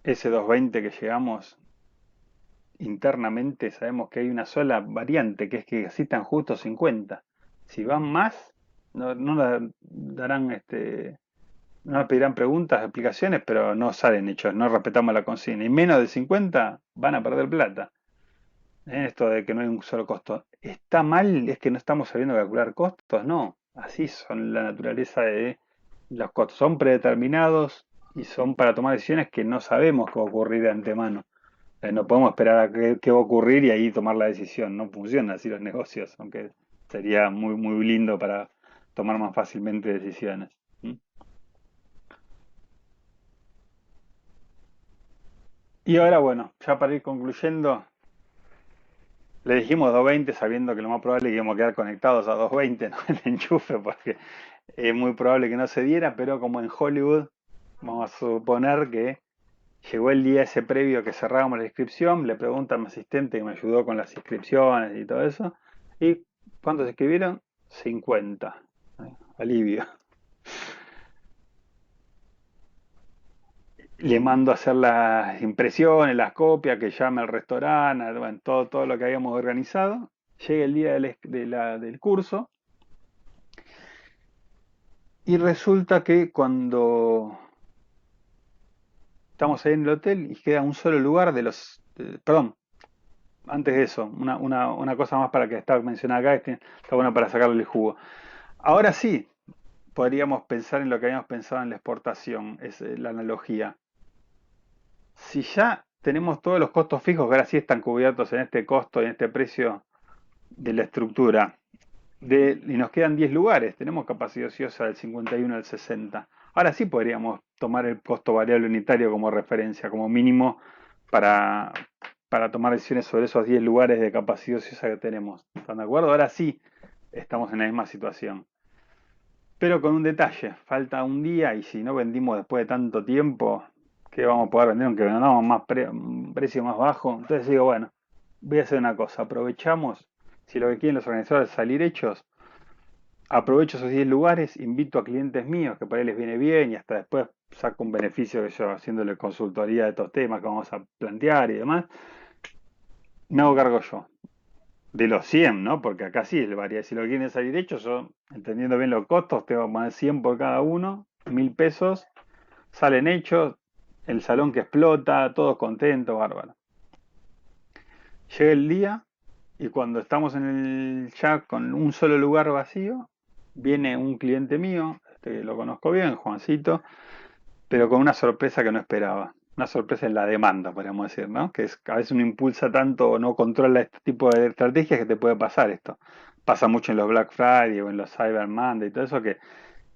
ese 220 que llegamos, internamente sabemos que hay una sola variante, que es que así tan justo 50. Si van más, no darán, no nos pedirán preguntas, explicaciones, pero no salen hechos, no respetamos la consigna. Y menos de 50 van a perder plata. Esto de que no hay un solo costo. ¿Está mal? ¿Es que no estamos sabiendo calcular costos? No. Así son la naturaleza de los costos. Son predeterminados y son para tomar decisiones que no sabemos qué va a ocurrir de antemano. No podemos esperar a qué va a ocurrir y ahí tomar la decisión. No funcionan así los negocios, aunque sería muy, muy lindo para tomar más fácilmente decisiones. ¿Mm? Y ahora, bueno, ya para ir concluyendo, le dijimos 220 sabiendo que lo más probable es que íbamos a quedar conectados a 220, ¿no? El enchufe, porque es muy probable que no se diera, pero como en Hollywood, vamos a suponer que llegó el día ese previo que cerrábamos la inscripción, le pregunta a mi asistente que me ayudó con las inscripciones y todo eso, ¿y cuántos se escribieron? 50. Alivio. Le mando a hacer las impresiones, las copias, que llame al restaurante, bueno, todo lo que habíamos organizado. Llega el día del curso y resulta que cuando estamos ahí en el hotel y queda un solo lugar perdón, antes de eso, una cosa más para que estaba mencionada acá, es que está bueno para sacarle el jugo. Ahora sí, podríamos pensar en lo que habíamos pensado en la exportación, es la analogía. Si ya tenemos todos los costos fijos que ahora sí están cubiertos en este costo y en este precio de la estructura, y nos quedan 10 lugares, tenemos capacidad ociosa del 51 al 60. Ahora sí podríamos tomar el costo variable unitario como referencia, como mínimo, para, para tomar decisiones sobre esos 10 lugares de capacidad ociosa que tenemos. ¿Están de acuerdo? Ahora sí estamos en la misma situación. Pero con un detalle, falta un día y si no vendimos después de tanto tiempo, ¿qué vamos a poder vender aunque vendamos un precio más bajo? Entonces digo, bueno, voy a hacer una cosa, aprovechamos, si lo que quieren los organizadores es salir hechos, aprovecho esos 10 lugares, invito a clientes míos que por ahí les viene bien y hasta después saco un beneficio que yo haciéndole consultoría de estos temas que vamos a plantear y demás, me hago cargo yo. De los 100, ¿no? Porque acá sí varía. Si lo que quieren salir hechos, yo, entendiendo bien los costos, tengo que poner 100 por cada uno, 1000 pesos, salen hechos, el salón que explota, todos contentos, bárbaro. Llega el día y cuando estamos en el ya con un solo lugar vacío, viene un cliente mío, que lo conozco bien, Juancito, pero con una sorpresa que no esperaba. Una sorpresa en la demanda, podríamos decir, ¿no? Que es, a veces uno impulsa tanto o no controla este tipo de estrategias que te puede pasar esto. Pasa mucho en los Black Friday o en los Cyber Monday y todo eso que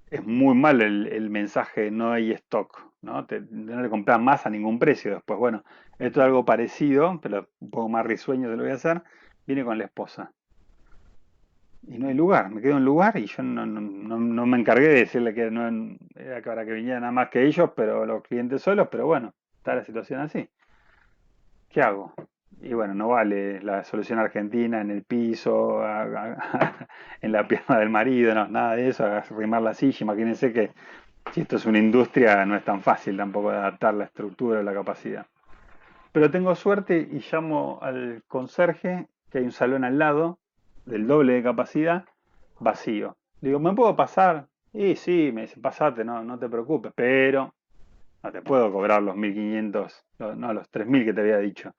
es muy mal el mensaje de no hay stock, ¿no? No le compras más a ningún precio después. Bueno, esto es algo parecido, pero un poco más risueño te lo voy a hacer. Viene con la esposa. Y no hay lugar, me quedo en lugar y yo no me encargué de decirle que no era para que viniera nada más que ellos, pero los clientes solos, pero bueno, está la situación así. ¿Qué hago? Y bueno, no vale la solución argentina en el piso, en la pierna del marido, no, nada de eso, arrimar la silla. Imagínense que si esto es una industria, no es tan fácil tampoco de adaptar la estructura o la capacidad. Pero tengo suerte y llamo al conserje, que hay un salón al lado, del doble de capacidad, vacío. Digo, ¿me puedo pasar? Y sí, me dice, pasate, no te preocupes, pero no te puedo cobrar los 1500, no, los 3000 que te había dicho.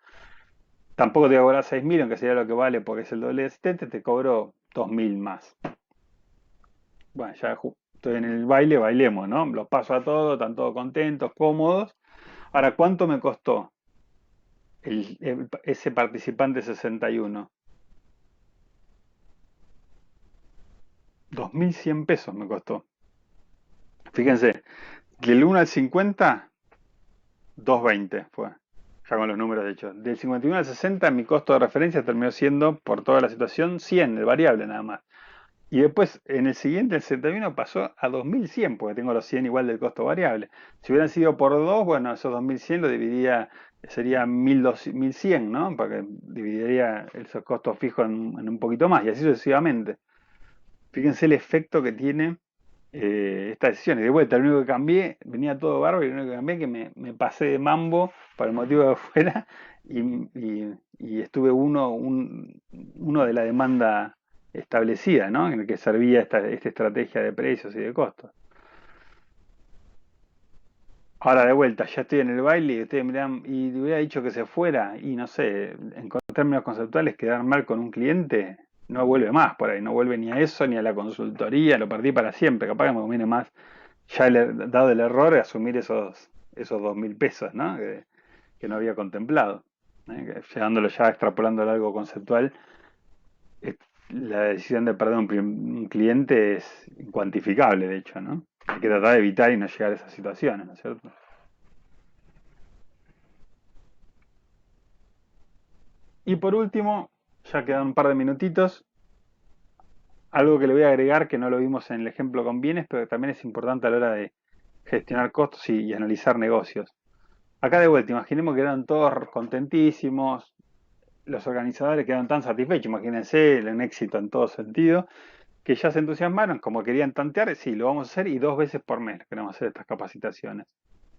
Tampoco te voy a cobrar 6000, aunque sería lo que vale porque es el doble de asistente, te cobro 2000 más. Bueno, ya estoy en el baile, bailemos, ¿no? Los paso a todos, están todos contentos, cómodos. Ahora, ¿cuánto me costó ese participante 61? 2100 pesos me costó. Fíjense, del 1 al 50, 220 fue, ya con los números hechos. Del 51 al 60, mi costo de referencia terminó siendo, por toda la situación, 100, el variable nada más. Y después, en el siguiente, el 71 pasó a 2100, porque tengo los 100 igual del costo variable. Si hubieran sido por 2, bueno, esos 2100 lo dividiría, sería 1100, ¿no? Porque dividiría esos costos fijos en un poquito más, y así sucesivamente. Fíjense el efecto que tiene esta decisión. Y de vuelta, lo único que cambié, venía todo bárbaro, y lo único que cambié es que me pasé de mambo por el motivo de afuera y estuve uno de la demanda establecida, ¿no? En el que servía esta estrategia de precios y de costos. Ahora de vuelta, ya estoy en el baile y ustedes miran, y le hubiera dicho que se fuera, y no sé, en términos conceptuales, quedar mal con un cliente, no vuelve más por ahí, no vuelve ni a eso, ni a la consultoría, lo perdí para siempre, capaz que me conviene más, ya dado el error, asumir esos 2000 pesos, ¿no? Que no había contemplado. Llevándolo ya, extrapolándolo a algo conceptual, la decisión de perder un cliente es incuantificable, de hecho, ¿no? Hay que tratar de evitar y no llegar a esas situaciones, ¿no es cierto? Y por último, ya quedan un par de minutitos, algo que le voy a agregar que no lo vimos en el ejemplo con bienes, pero que también es importante a la hora de gestionar costos y analizar negocios. Acá de vuelta, imaginemos que eran todos contentísimos, los organizadores quedaron tan satisfechos, imagínense un éxito en todo sentido, que ya se entusiasmaron, como querían tantear, sí, lo vamos a hacer y 2 veces por mes queremos hacer estas capacitaciones.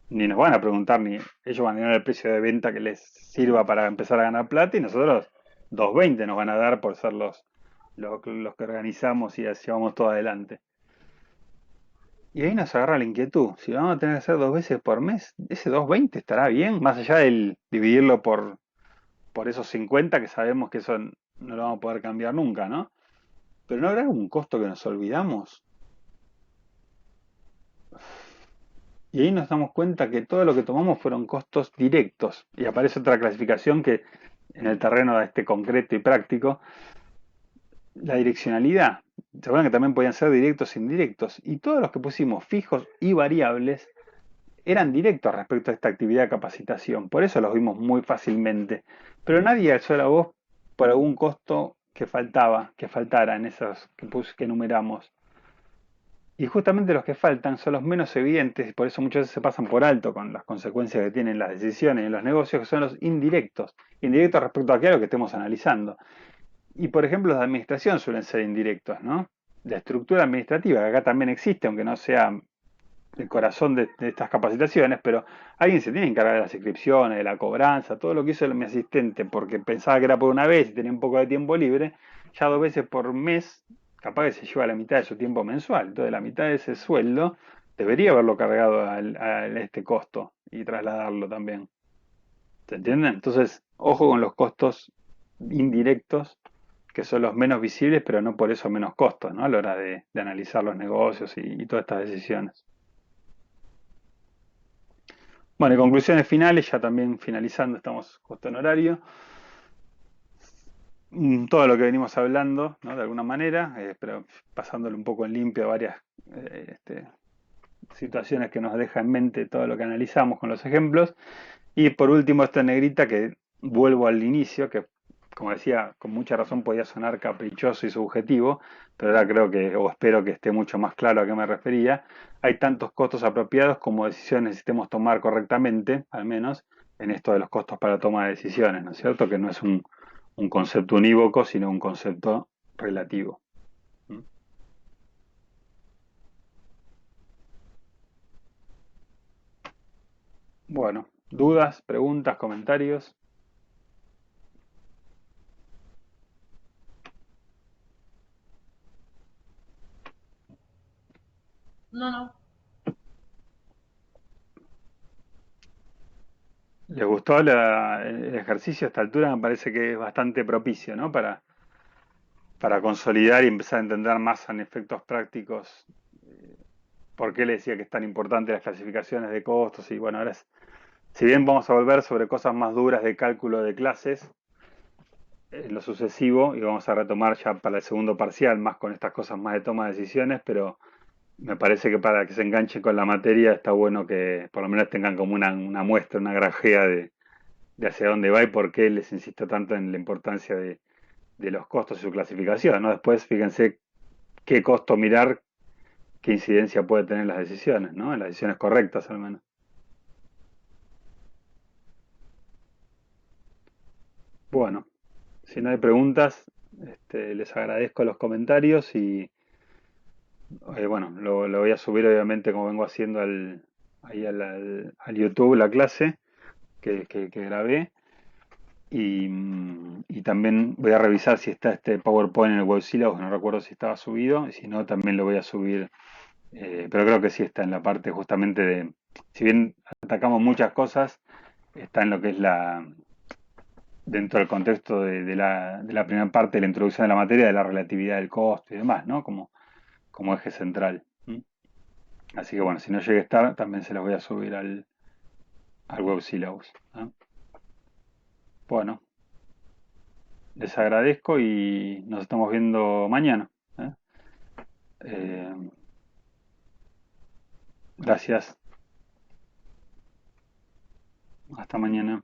Ni nos van a preguntar, ni ellos van a tener el precio de venta que les sirva para empezar a ganar plata y nosotros 220 nos van a dar por ser los que organizamos y llevamos todo adelante. Y ahí nos agarra la inquietud. Si lo vamos a tener que hacer 2 veces por mes, ese 220 estará bien, más allá del dividirlo por por esos 50 que sabemos que eso no lo vamos a poder cambiar nunca, ¿no? Pero ¿no habrá algún costo que nos olvidamos? Y ahí nos damos cuenta que todo lo que tomamos fueron costos directos. Y aparece otra clasificación que en el terreno de este concreto y práctico, la direccionalidad. ¿Se acuerdan que también podían ser directos e indirectos? Y todos los que pusimos fijos y variables eran directos respecto a esta actividad de capacitación. Por eso los vimos muy fácilmente. Pero nadie alzó la voz por algún costo que faltara en esos que enumeramos. Y justamente los que faltan son los menos evidentes, y por eso muchas veces se pasan por alto con las consecuencias que tienen las decisiones en los negocios, que son los indirectos. Indirectos respecto a aquello que estemos analizando. Y por ejemplo, los de administración suelen ser indirectos, ¿no? La estructura administrativa, que acá también existe, aunque no sea el corazón de estas capacitaciones, pero alguien se tiene que encargar de las inscripciones, de la cobranza, todo lo que hizo mi asistente, porque pensaba que era por una vez y tenía un poco de tiempo libre, ya 2 veces por mes, capaz que se lleva la mitad de su tiempo mensual. Entonces la mitad de ese sueldo debería haberlo cargado a este costo y trasladarlo también. ¿Se entiende? Entonces, ojo con los costos indirectos, que son los menos visibles, pero no por eso menos costos, ¿no? A la hora de analizar los negocios y todas estas decisiones. Bueno, y conclusiones finales, ya también finalizando, estamos justo en horario. Todo lo que venimos hablando, ¿no? De alguna manera, pero pasándole un poco en limpio a varias situaciones que nos deja en mente todo lo que analizamos con los ejemplos. Y por último, esta negrita que vuelvo al inicio, que como decía, con mucha razón podía sonar caprichoso y subjetivo, pero ahora creo que, o espero que esté mucho más claro a qué me refería. Hay tantos costos apropiados como decisiones necesitemos tomar correctamente, al menos, en esto de los costos para toma de decisiones, ¿no es cierto? Que no es un concepto unívoco, sino un concepto relativo. Bueno, dudas, preguntas, comentarios. No. ¿Les gustó el ejercicio a esta altura? Me parece que es bastante propicio, ¿no? Para consolidar y empezar a entender más en efectos prácticos por qué le decía que es tan importante las clasificaciones de costos. Y bueno, ahora si bien vamos a volver sobre cosas más duras de cálculo de clases, en lo sucesivo, y vamos a retomar ya para el segundo parcial, más con estas cosas más de toma de decisiones, pero me parece que para que se enganchen con la materia está bueno que por lo menos tengan como una muestra, una grajea de hacia dónde va y por qué les insisto tanto en la importancia de los costos y su clasificación, ¿no? Después, fíjense qué costo mirar, qué incidencia puede tener en las decisiones, ¿no? En las decisiones correctas, al menos. Bueno, si no hay preguntas, les agradezco los comentarios y bueno, lo voy a subir obviamente como vengo haciendo ahí al YouTube la clase que grabé. Y también voy a revisar si está este PowerPoint en el Websyllabus, no recuerdo si estaba subido, y si no también lo voy a subir, pero creo que sí está en la parte justamente si bien atacamos muchas cosas, está en lo que es dentro del contexto de la primera parte de la introducción de la materia, de la relatividad del costo y demás, ¿no? Como eje central. Así que bueno, si no llega a estar, también se los voy a subir al Websyllabus, ¿no? Bueno, les agradezco y nos estamos viendo mañana. ¿Eh? Gracias. Hasta mañana.